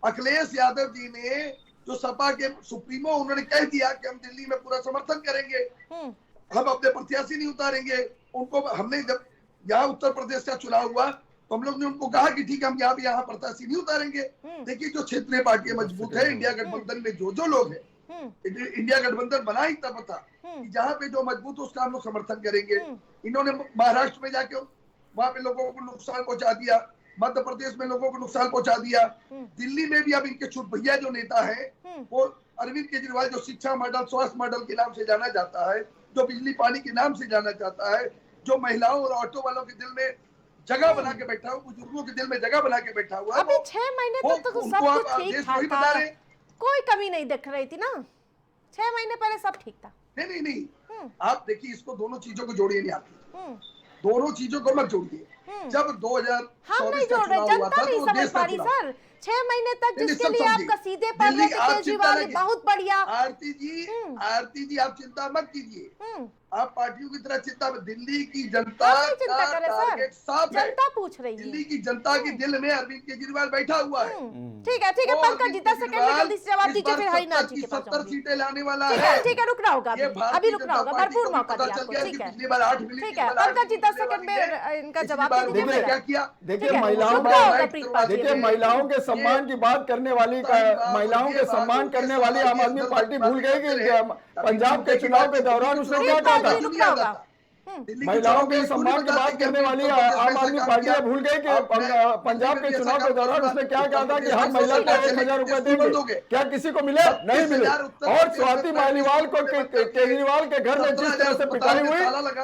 S6: अखिलेश यादव जी ने जो सपा के सुप्रीमो, उन्होंने कह दिया कि हम दिल्ली में पूरा समर्थन करेंगे, हम अपने प्रत्याशी नहीं उतारेंगे। उनको हमने जब यहाँ उत्तर प्रदेश का चुनाव हुआ तो हम लोग ने उनको कहा कि ठीक है हम यहाँ प्रत्याशी नहीं उतारेंगे। देखिए जो क्षेत्रीय पार्टी मजबूत है, इंडिया गठबंधन में जो लोग हैं, इंडिया गठबंधन बना ही तब था कि जहाँ पे जो मजबूत है उसका हम लोग समर्थन करेंगे। इन्होंने महाराष्ट्र में जाके वहां पे लोगों को नुकसान पहुंचा दिया, मध्य प्रदेश में लोगों को नुकसान पहुंचा दिया। दिल्ली में भी अब इनके छुट भैया जो नेता है वो अरविंद केजरीवाल जो शिक्षा मॉडल, स्वास्थ्य मॉडल के नाम से जाना जाता है, जो बिजली पानी के नाम से जाना जाता है, जो महिलाओं और ऑटो वालों के दिल में जगह बना के बैठा हुआ, बुजुर्गों के दिल में जगह बना के बैठा हुआ है।
S2: अभी 6 महीने तक तो सब कुछ ठीक था, कोई कमी नहीं दिख रही थी ना। 6 महीने पहले सब ठीक था।
S6: नहीं आप देखिए, इसको दोनों चीजों को जोड़िए नहीं आती, दोनों चीजों को मत जोड़िए। जब 2024
S2: हम नहीं
S6: का
S2: जोड़ रहे,
S6: चुनाव हुआ
S2: जनता
S6: था
S2: नहीं
S6: तो
S2: समझ
S6: देश का
S2: पा रही
S6: चुनाव।
S2: सर। 6 महीने तक
S6: नहीं,
S2: जिसके
S6: सब
S2: लिए
S6: समझिए।
S2: आपका सीधे पड़ रहे थे
S6: आप चिंता
S2: केजरीवाल,
S6: लगे।
S2: बहुत बढ़िया।
S6: आरती जी आप चिंता मत कीजिए, आप पार्टियों की तरह चिंता में, दिल्ली की जनता
S2: हम नहीं चिंता
S6: का
S2: करें
S6: टारगेट
S2: सर,
S6: साफ है।
S2: जनता पूछ रही है।
S6: दिल्ली की जनता के दिल में अरविंद केजरीवाल बैठा हुआ है।
S2: ठीक है
S6: वो
S2: पंकज जी 10 सेकंड में जल्दी से जवाब दीजिए, फिर हरिनाथ जी के पास
S6: 70
S2: जाऊंगी।
S6: सीटें लाने वाला
S2: ठीक
S6: है।
S2: है रुकना होगा,
S6: ये
S2: अभी रुकना
S6: भारतीय
S2: होगा,
S6: जनता पार्टी
S2: भरपूर
S6: को भी
S2: मौका
S6: पता
S2: दिया
S6: चल
S2: आपको।
S6: गया
S2: ठीक
S6: कि
S2: है
S6: पिछली बार 8 मिली,
S2: ठीक है पंकज जी 10 सेकंड में इनका जवाब दे दीजिए।
S6: क्या किया?
S9: देखिए महिलाओं के सम्मान की बात करने वाली, महिलाओं के सम्मान करने वाली आम आदमी पार्टी भूल गई कि पंजाब के चुनाव के दौरान उसने क्या कहा था। महिलाओं के सम्मान की बात करने वाली आम आदमी पार्टी भूल गई कि पंजाब के चुनाव के दौरान उसने क्या कहा था कि हर महिला को 1000 रुपए देंगे। क्या किसी को मिले? नहीं मिले। और स्वाति मालीवाल को केजरीवाल के घर में जिस तरह से पिटाई हुई,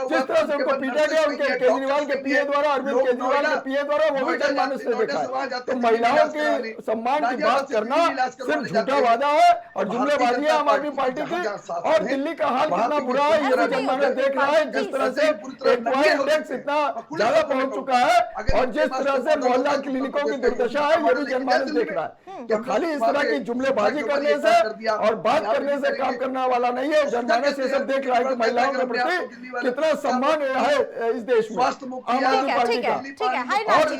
S9: जिस तरह से उनको पीटा गया उनके केजरीवाल के पीए द्वारा, अरविंद केजरीवाल के पीए द्वारा, वो भी जनमानस ने देखा है। तो महिलाओं के सम्मान की बात करना सिर्फ झूठा वादा है और जुमलेबाजी है आम आदमी पार्टी की। और दिल्ली का हाल कितना बुरा है ये भी जनमानस देख रहा है। जिस तरह से इंडेक्स इतना ज्यादा पहुंच चुका है और जिस तरह से मोहल्ला क्लिनिकों की दुर्दशा है ये भी जनमानस देख रहा है। तो खाली इस तरह की जुमलेबाजी करने से और बात करने से काम करने वाला नहीं है। जनमानस ये सब देख रहा है कि महिलाओं के प्रति कितना सम्मान है इस देश में आम आदमी पार्टी का। और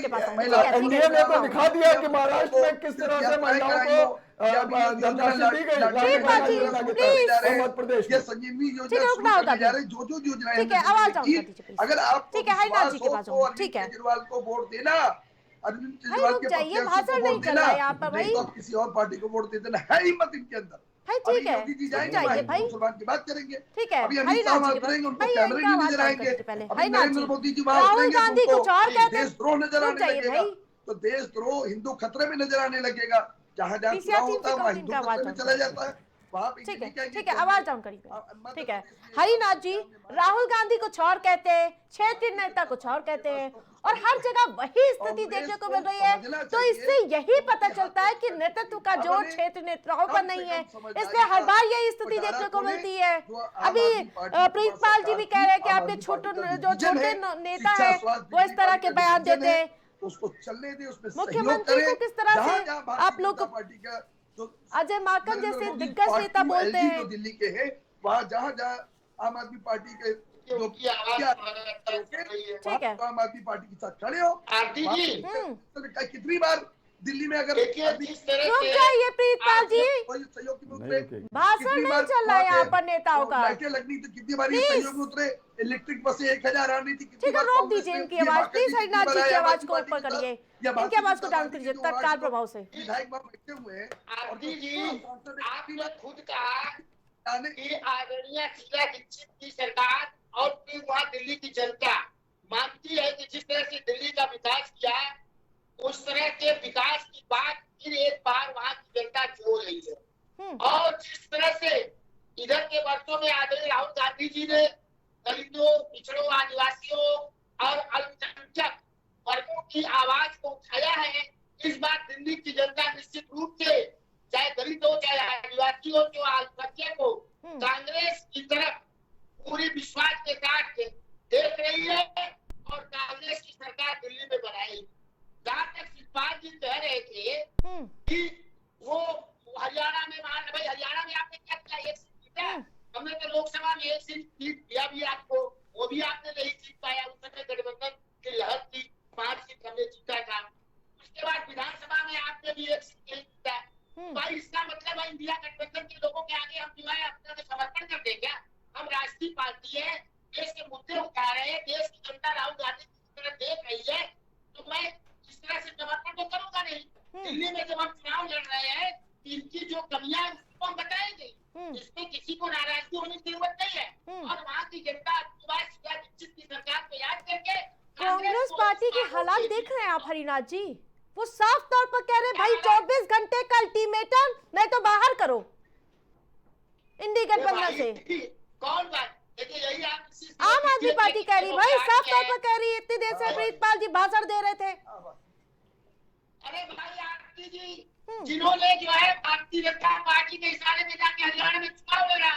S9: एनडीए ने तो दिखा दिया कि महाराष्ट्र में किस तरह से महिलाओं को धनराशि दी गई मध्य प्रदेश में।
S6: संजीवनी योजना जो योजनाएं, अगर आप केजरीवाल को वोट देना, अरविंद केजरीवाल के
S2: भाषण नहीं चल रहा है यहाँ पर भाई,
S6: तो किसी और पार्टी को वोट दे देना है हिम्मत इनके अंदर।
S2: ठीक है
S6: योगी जी जाएंगे
S2: भाई,
S6: मुसलमान की बात करेंगे।
S2: ठीक है
S6: अभी अमित शाह बात करेंगे, उनको कैमरे नहीं नजर आएंगे। अभी नरेंद्र मोदी जी बात
S2: राहुल गांधी कुछ और कहते हैं,
S6: देशद्रोह नजर आने लगेगा। तो देशद्रोह हिंदू खतरे में नजर आने लगेगा। जहाँ जहाँ चुनाव होता है वहाँ हिंदू खतरे में चला जाता है।
S2: ठीक है आवाज डाउन करिए। ठीक है हरिनाथ जी, राहुल गांधी कुछ और कहते हैं, क्षेत्रीय नेता कुछ और कहते हैं और हर जगह वही स्थिति देखने को मिल रही है। तो इससे यही पता चलता है कि नेतृत्व का जोर क्षेत्रीय नेताओं पर नहीं है, इसलिए हर बार यही स्थिति देखने को मिलती है। अभी प्रीतपाल जी भी कह रहे हैं कि आपके छोटे नेता है वो इस तरह के बयान देते हैं।
S6: उसको चलने दे, उसमें
S2: मुख्यमंत्री को किस तरह से आप लोग अजय माकन जैसे दिग्गज नेता बोलते हैं
S6: दिल्ली के हैं, वहाँ जहाँ आम आदमी पार्टी के
S2: ठीक है
S6: आम आदमी पार्टी के साथ खड़े हो।
S8: आरती जी
S6: कितनी बार दिल्ली में अगर
S2: रुक जाइए प्रीतपाल जी, भाषण नहीं चल रहा है यहाँ पर नेताओं का।
S6: लाइटें लगनी तो कितनी बार सहयोग में उतरे, इलेक्ट्रिक बसें 1000 आनी थी।
S2: ठीक है रोक दीजिए इनकी आवाज, प्लीज हरिनाथ जी की आवाज को ऊपर करिए, इनकी आवाज को डाउन करिए तत्काल प्रभाव से।
S6: विधायक बाबू बैठे हुए हैं।
S8: आरती जी आपने खुद कहा कि आदरणीय शीला दीक्षित की सरकार और फिर वहाँ दिल्ली की जनता मानती है कि जिस तरह से दिल्ली का विकास किया उस तरह के विकास की बात फिर एक बार वहाँ की जनता जोड़ रही है। और जिस तरह से इधर के वर्षों में आदरणीय राहुल गांधी जी ने दलितों, पिछड़ों, आदिवासियों और अल्पसंख्यक वर्गों की आवाज को उठाया है, इस बार दिल्ली की जनता निश्चित रूप से चाहे दलित हो चाहे आदिवासी हो जो अल्पसंख्यक हो कांग्रेस की तरफ पूरी विश्वास के साथ देख रही है और कांग्रेस की सरकार दिल्ली में बनाई। जहाँ तक शिवपाल जी कह रहे थे कि वो हरियाणा में भाई हरियाणा में आपने क्या किया, एक सीट जीता, हमने तो लोकसभा में एक सीट दिया भी आपको, वो भी आपने नहीं जीत पाया। उस समय गठबंधन की लहर थी, 5 सीट हमने जीता था। उसके बाद विधानसभा में आपने भी एक सीट नहीं जीता। भाई इसका मतलब है इंडिया गठबंधन के लोगों के आगे हम जो है अपना समर्पण कर दें क्या? हम राष्ट्रीय पार्टी है, देश के मुद्दे उठा रहे हैं, देश की जनता राहुल गांधी की तरफ देख रही है, तो मैं इस तरह से समर्पण तो करूंगा नहीं। दिल्ली में जब हम चुनाव लड़ रहे हैं इनकी जो कमियां है उसको हम बताएंगे, इसमें किसी को नाराजगी होने की जरूरत नहीं है। और वहाँ की जनता शीला दीक्षित की सरकार को याद करके
S2: कांग्रेस पार्टी के हालात देख रहे हैं आप हरिनाथ जी, वो साफ तौर पर कह रहे हैं भाई 24 घंटे का अल्टीमेटम नहीं तो बाहर करो इंडी गठबंधन से।
S8: कौन बात देखिए, यही आप
S2: आम आदमी पार्टी कह रही, भाई साफ तौर पर कह रही है। इतनी देर से प्रीतपाल जी भाषण दे रहे थे।
S8: अरे भाई आरती जी जिन्होंने जो है भारतीय जनता पार्टी के इशारे में जाके हरियाणा में चुनाव लड़ा,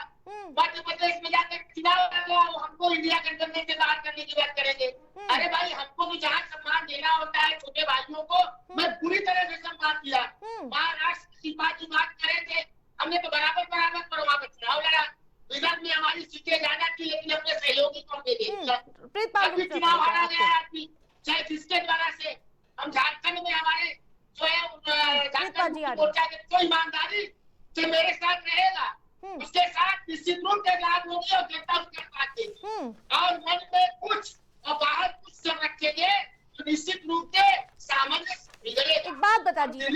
S8: मध्य प्रदेश में जाकर चुनाव लड़ा, हमको इंडिया गठबंधन से बाहर करने की बात करेंगे। अरे भाई हमको तो जहाँ सम्मान देना होता है छोटे भाइयों को, मैं पूरी तरह से सम्मान दिया। महाराष्ट्र सिपा की बात करे थे, हमने तो बराबर पर वहाँ पर चुनाव लड़ा। विदर्भ में हमारी सीटें ज्यादा थी, लेकिन अपने सहयोगी को दे दी। चुनाव हारा गया आदमी, चाहे जिसके द्वारा से। हम झारखंड में हमारे जो है झारखंड मोर्चा के जो ईमानदारी जो मेरे साथ रहेगा, उसके साथ निश्चित रूप से लाभ होगी और जनता उसके साथ देगी। और मन में कुछ और बाहर कुछ सब रखेंगे तो निश्चित रूप से सामंजस्य बिगड़ेगा।
S2: एक बात बता दीजिए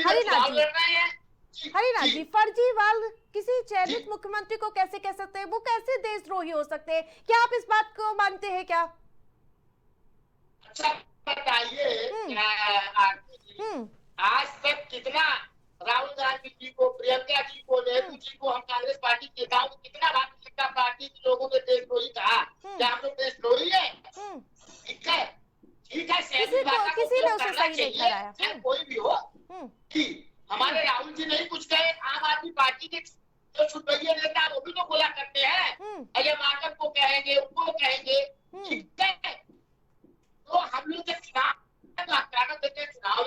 S2: हरिनाथ जी, फर्जीवाल किसी चयनित मुख्यमंत्री को कैसे कह सकते हैं? वो कैसे देशद्रोही हो सकते हैं? क्या आप इस बात को मानते हैं क्या?
S8: अच्छा बताइए, आज तक कितना राहुल गांधी जी को, प्रियंका जी को, नेहरू जी को, हम कांग्रेस पार्टी के नेताओं को कितना भारतीय जनता पार्टी के लोगों ने देशद्रोही कहा? क्या हम लोग देशद्रोही है? ठीक है, ठीक है,
S2: किसी ने उसे सही नहीं कराया,
S8: चाहे कोई भी हो। कि हमारे राहुल जी नहीं कुछ कहे, आम आदमी पार्टी के जो छुट्टियां नेता वो भी तो बोला करते हैं, अजय माकन को कहेंगे, उनको कहेंगे। ठीक है, तो हम लोग जब चुनाव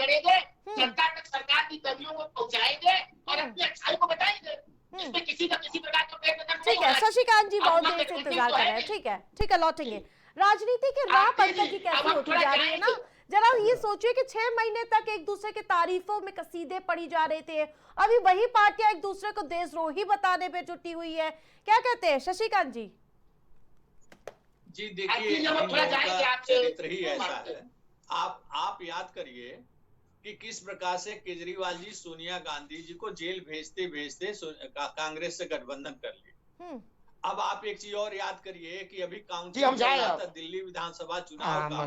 S8: लड़ेंगे, जनता तक सरकार की कमियों को पहुंचाएंगे और अपनी अच्छाई को बताएंगे। इसमें किसी न किसी प्रकार का
S2: ठीक है, शशिकांत जी बहुत देर से इंतजार कर रहे हैं। ठीक है, लौटेंगे। राजनीति की राह पंकज जी कैसे होती जा रही है ना? जरा ये सोचिए कि 6 महीने तक एक दूसरे के तारीफों में कसीदे पड़ी जा रहे थे, अभी वही पार्टियां एक दूसरे को देशद्रोही बताने पे जुटी हुई है। क्या कहते हैं शशिकांत जी?
S7: जी देखिए, चरित्र ही ऐसा है। आप याद करिए कि किस प्रकार से केजरीवाल जी सोनिया गांधी जी को जेल भेजते भेजते कांग्रेस से गठबंधन कर लिए। अब आप एक चीज और याद करिए कि अभी काउंटिंग चल रहा था दिल्ली विधानसभा चुनाव का,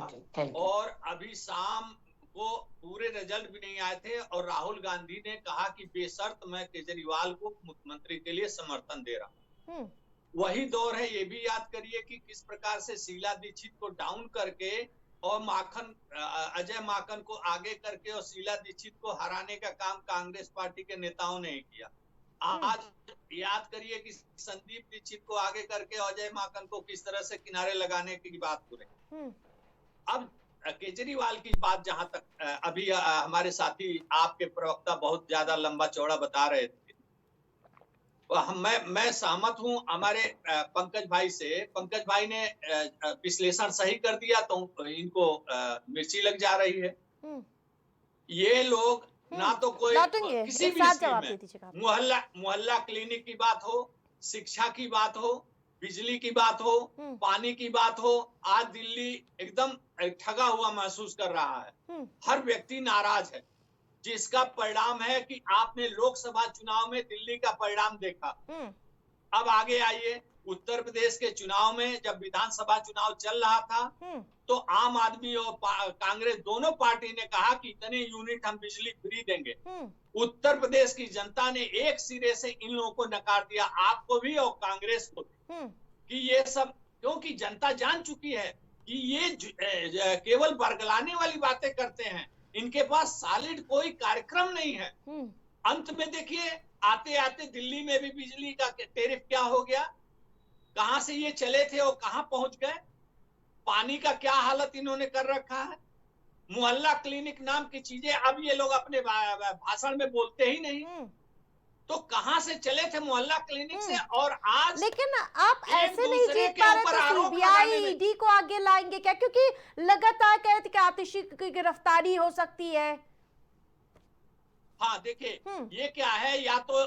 S7: और अभी शाम को पूरे रिजल्ट भी नहीं आए थे और राहुल गांधी ने कहा कि बेशर्त मैं केजरीवाल को मुख्यमंत्री के लिए समर्थन दे रहा हूँ। वही दौर है। ये भी याद करिए कि किस प्रकार से शीला दीक्षित को डाउन करके और अजय माकन को आगे करके और शीला दीक्षित को हराने का काम कांग्रेस पार्टी के नेताओं ने ही किया। आज याद करिए कि संदीप दीक्षित को आगे करके अजय माकन को किस तरह से किनारे लगाने की बात हो रही। अब केजरीवाल की बात जहां तक अभी हमारे साथी आपके प्रवक्ता बहुत ज्यादा लंबा चौड़ा बता रहे थे, मैं सहमत हूं हमारे पंकज भाई से। पंकज भाई ने विश्लेषण सही कर दिया, तो इनको मिर्ची लग जा रही है। ये लोग ना तो कोई किसी भी स्कीम में मोहल्ला क्लिनिक की बात हो, शिक्षा की बात हो, बिजली की बात हो, पानी की बात हो, आज दिल्ली एकदम ठगा हुआ महसूस कर रहा है। हर व्यक्ति नाराज है, जिसका परिणाम है कि आपने लोकसभा चुनाव में दिल्ली का परिणाम देखा। अब आगे आइए, उत्तर प्रदेश के चुनाव में जब विधानसभा चुनाव चल रहा था तो आम आदमी और कांग्रेस दोनों पार्टी ने कहा कि इतने यूनिट हम बिजली फ्री देंगे। उत्तर प्रदेश की जनता ने एक सिरे से इन लोगों को नकार दिया, आपको भी और कांग्रेस को भी, कि ये सब, क्योंकि जनता जान चुकी है कि ये केवल बरगलाने वाली बातें करते हैं, इनके पास सॉलिड कोई कार्यक्रम नहीं है। अंत में देखिए, आते आते दिल्ली में भी बिजली का टैरिफ क्या हो गया, कहां से ये चले थे और कहां पहुंच गए, पानी का क्या हालत इन्होंने कर रखा है, मोहल्ला क्लिनिक नाम की चीजें अब ये लोग अपने भाषण में बोलते ही नहीं। तो कहां से चले थे मोहल्ला क्लिनिक से, और आज
S2: लेकिन आप ऐसे नहीं जीत पा रहे तो सीबीआई ईडी को आगे लाएंगे क्या? क्योंकि लगातार कहते कि आतिशी की गिरफ्तारी हो सकती है।
S7: हाँ देखिए, ये क्या है, या तो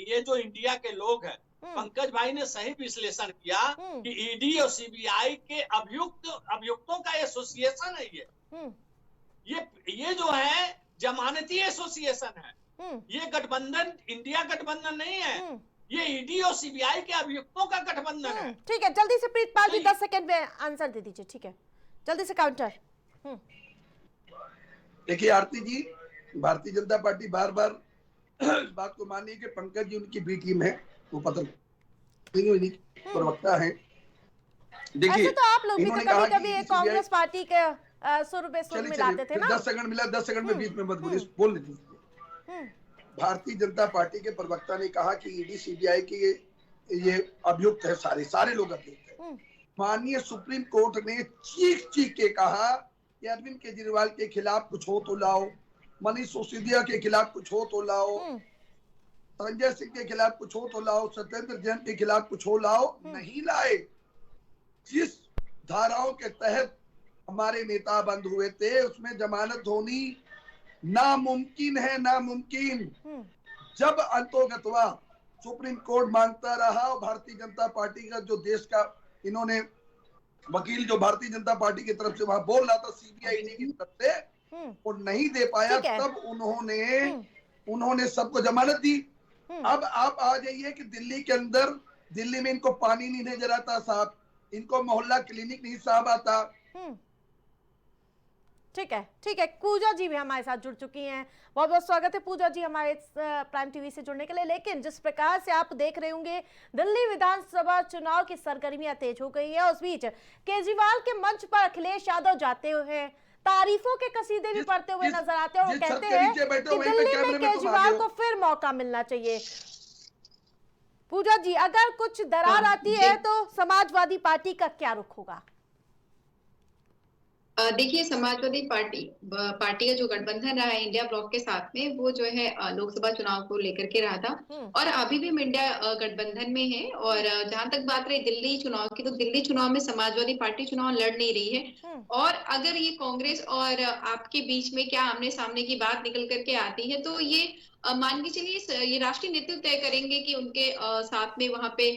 S7: ये जो इंडिया के लोग हैं, पंकज भाई ने सही विश्लेषण किया कि ईडी और सीबीआई के अभियुक्तों का एसोसिएशन है ये जो है जमानती एसोसिएशन है। ये गठबंधन इंडिया गठबंधन नहीं है, ये ईडी और सीबीआई के अभियुक्तों का गठबंधन है।
S2: ठीक है, जल्दी से प्रीतपाल जी 10 सेकंड में आंसर दे दीजिए। ठीक है, जल्दी से काउंटर।
S6: देखिए आरती जी, भारतीय जनता पार्टी बार बार इस बात को मानी कि पंकज जी उनकी बी टीम है, वो प्रवक्ता है।
S2: देखिए तो आप लोग भी कभी कांग्रेस पार्टी के सुर मिलाते थे ना।
S6: 10 सेकंड मिला, 10 सेकंड में बीच में मत बोलिए, बोल लीजिए। भारतीय जनता पार्टी के प्रवक्ता ने कहा कि ईडी सीबीआई के ये अभियुक्त है, सारे लोग अभियुक्त है। माननीय सुप्रीम कोर्ट ने चीख चीख के कहा कि अरविंद केजरीवाल के खिलाफ कुछ हो तो लाओ, मनीष सिसोदिया के खिलाफ कुछ हो तो लाओ, संजय सिंह के खिलाफ कुछ हो तो लाओ, सत्येंद्र जैन के खिलाफ कुछ हो लाओ, नहीं लाए। जिस धाराओं के तहत हमारे नेता बंद हुए थे उसमें जमानत होनी नामुमकिन है, नामुमकिन। जब अंतोगतवा सुप्रीम कोर्ट मांगता रहा और भारतीय जनता पार्टी का जो देश का इन्होंने वकील जो भारतीय जनता पार्टी की तरफ से वहां बोल रहा था सीबीआई की तरफ से, वो नहीं दे पाया, तब उन्होंने सबको जमानत दी। अब आप आ जाइए कि दिल्ली के अंदर, दिल्ली में इनको पानी नहीं नजर आता साहब, इनको मोहल्ला क्लिनिक नहीं साहब आता।
S2: ठीक है, पूजा जी भी हमारे साथ जुड़ चुकी हैं। बहुत बहुत स्वागत है पूजा जी हमारे प्राइम टीवी से जुड़ने के लिए। लेकिन जिस प्रकार से आप देख रहे होंगे दिल्ली विधानसभा चुनाव की सरगर्मियां तेज हो गई है, उस बीच केजरीवाल के मंच पर अखिलेश यादव जाते हुए तारीफों के कसीदे भी पढ़ते हुए नजर आते हैं और कहते हैं कि दिल्ली में केजरीवाल को फिर मौका मिलना चाहिए। पूजा जी, अगर कुछ दरार आती है तो समाजवादी पार्टी का क्या रुख होगा?
S10: देखिए, समाजवादी पार्टी का जो गठबंधन रहा है इंडिया ब्लॉक के साथ में, वो जो है लोकसभा चुनाव को लेकर के रहा था और अभी भी हम इंडिया गठबंधन में है। और जहां तक बात रही दिल्ली चुनाव की, तो दिल्ली चुनाव में समाजवादी पार्टी चुनाव लड़ नहीं रही है। और अगर ये कांग्रेस और आपके बीच में क्या आमने सामने की बात निकल करके आती है, तो ये मान के चलिए ये राष्ट्रीय नेतृत्व तय करेंगे कि उनके साथ में वहां पे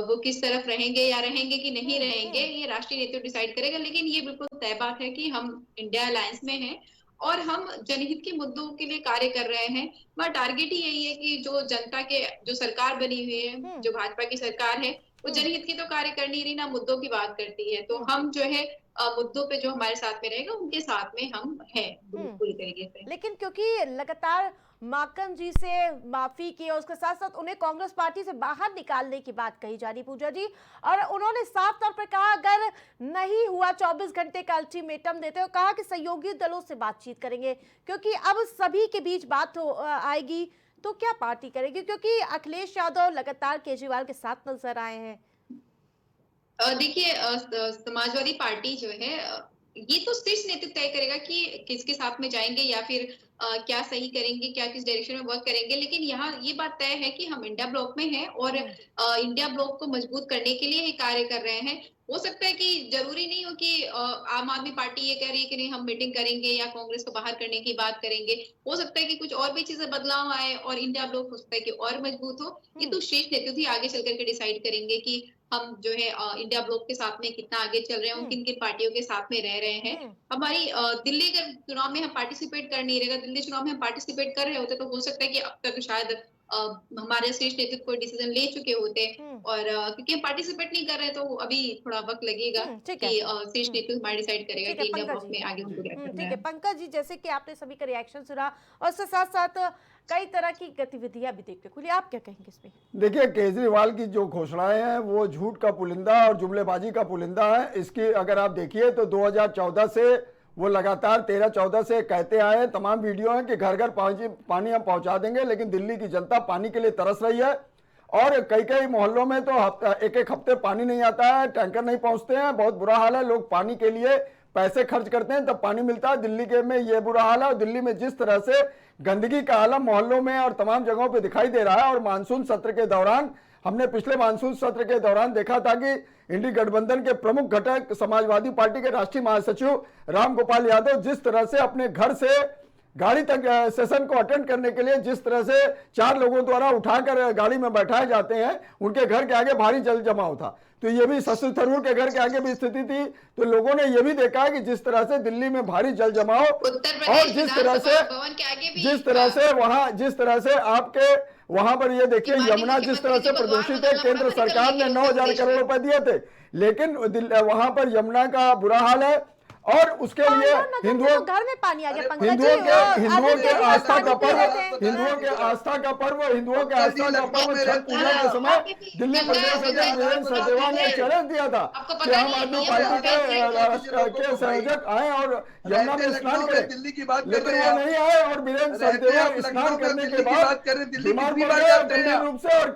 S10: वो किस तरफ रहेंगे या रहेंगे कि नहीं रहेंगे, ये राष्ट्रीय नेतृत्व डिसाइड करेगा। लेकिन ये बिल्कुल तय बात है कि हम इंडिया अलायंस में हैं और हम जनहित के मुद्दों के लिए कार्य कर रहे हैं। हमारा टारगेट ही यही है कि जो जनता के जो सरकार बनी हुई है, जो भाजपा की सरकार है, वो जनहित की तो कार्य कर नहीं रही, ना मुद्दों की बात करती है। तो हम जो है मुद्दों पे जो हमारे साथ में रहेगा उनके साथ में हम हैं पूरी तरीके से।
S2: लेकिन क्योंकि लगातार माकन जी से माफी की और उसके साथ साथ उन्हें कांग्रेस पार्टी से बाहर निकालने की बात कही जा रही पूजा जी, और उन्होंने साफ तौर पर कहा अगर नहीं हुआ 24 घंटे का अल्टीमेटम देते हुए कहा कि सहयोगी दलों से बातचीत करेंगे, क्योंकि अब सभी के बीच बात आएगी तो क्या पार्टी करेगी, क्योंकि अखिलेश यादव लगातार केजरीवाल के साथ नजर आए हैं।
S10: देखिए, समाजवादी पार्टी जो है ये तो शीर्ष नेतृत्व तय करेगा कि किसके साथ में जाएंगे या फिर क्या सही करेंगे, क्या किस डायरेक्शन में वर्क करेंगे। लेकिन यहाँ ये बात तय है कि हम इंडिया ब्लॉक में हैं और इंडिया ब्लॉक को मजबूत करने के लिए ही कार्य कर रहे हैं। हो सकता है कि जरूरी नहीं हो कि आम आदमी पार्टी ये कह रही है कि नहीं हम मीटिंग करेंगे या कांग्रेस को बाहर करने की बात करेंगे। हो सकता है कि कुछ और भी चीजें बदलाव आए और इंडिया ब्लॉक हो सकता है कि और मजबूत हो। ये तो शीर्ष नेतृत्व ही आगे चल करके डिसाइड करेंगे कि हम जो है इंडिया ब्लॉक के साथ में कितना आगे चल रहे हैं, किन किन पार्टियों के साथ में रह रहे हैं। हमारी दिल्ली के चुनाव में हम पार्टिसिपेट कर नहीं रहेगा, दिल्ली चुनाव में हम पार्टिसिपेट कर रहे होते तो हो सकता है कि अब तक शायद हमारे शीर्ष नेतृत्व कोई डिसीजन ले चुके होते। और क्योंकि हम पार्टिसिपेट नहीं कर रहे तो अभी थोड़ा वक्त लगेगा कि शीर्ष नेतृत्व हमारा डिसाइड करेगा कि इंडिया ब्लॉक में आगे उनको क्या करना है।
S2: ठीक है पंकज जी, जैसे कि आपने सभी का रिएक्शन सुना और उसके साथ साथ कई तरह की गतिविधियां भी देखते खुली, आप क्या कहेंगे इसमें?
S9: देखिए, केजरीवाल की जो घोषणाएं हैं वो झूठ का पुलिंदा और जुमलेबाजी का पुलिंदा है। इसकी अगर आप देखिए तो 2014 से वो लगातार 13-14 से कहते आए, तमाम वीडियो हैं कि घर घर पानी हम पहुंचा देंगे, लेकिन दिल्ली की जनता पानी के लिए तरस रही है और कई कई मोहल्लों में तो एक एक हफ्ते पानी नहीं आता है, टैंकर नहीं पहुंचते हैं, बहुत बुरा हाल है। लोग पानी के लिए पैसे खर्च करते हैं तब पानी मिलता है, दिल्ली के में ये बुरा हाल है। और दिल्ली में जिस तरह से गंदगी का आलम मोहल्लों में और तमाम जगहों पे दिखाई दे रहा है, और मानसून सत्र के दौरान हमने पिछले मानसून सत्र के दौरान देखा था कि इंडी गठबंधन के प्रमुख घटक समाजवादी पार्टी के राष्ट्रीय महासचिव राम गोपाल यादव जिस तरह से अपने घर से गाड़ी तक सेशन को अटेंड करने के लिए जिस तरह से 4 लोगों द्वारा उठाकर गाड़ी में बैठाए जाते हैं, उनके घर के आगे भारी जल जमाव था। तो ये भी शशि थरूर के घर के आगे भी स्थिति थी। तो लोगों ने ये भी देखा है कि जिस तरह से दिल्ली में भारी जल जमाव और जिस तरह से आपके वहां पर ये देखिए यमुना जिस तरह से प्रदूषित है, केंद्र सरकार ने 9,000 करोड़ रुपए दिए थे, लेकिन वहां पर यमुना का बुरा हाल है। और उसके लिए हिंदुओं
S2: घर में पानी आ गया,
S9: हिंदुओं के आस्था का पर्व छठ पूजा के समय दिल्ली प्रदेश अध्यक्ष वीरेंद्र सचदेवा ने चैलेंज दिया था कि आम आदमी पार्टी के संयोजक आए और यमुना में स्नान करें, लेकिन वो नहीं आए और वीरेंद्र सचदेवा स्नान करने के बाद बीमार पड़ गए गंभीर रूप से और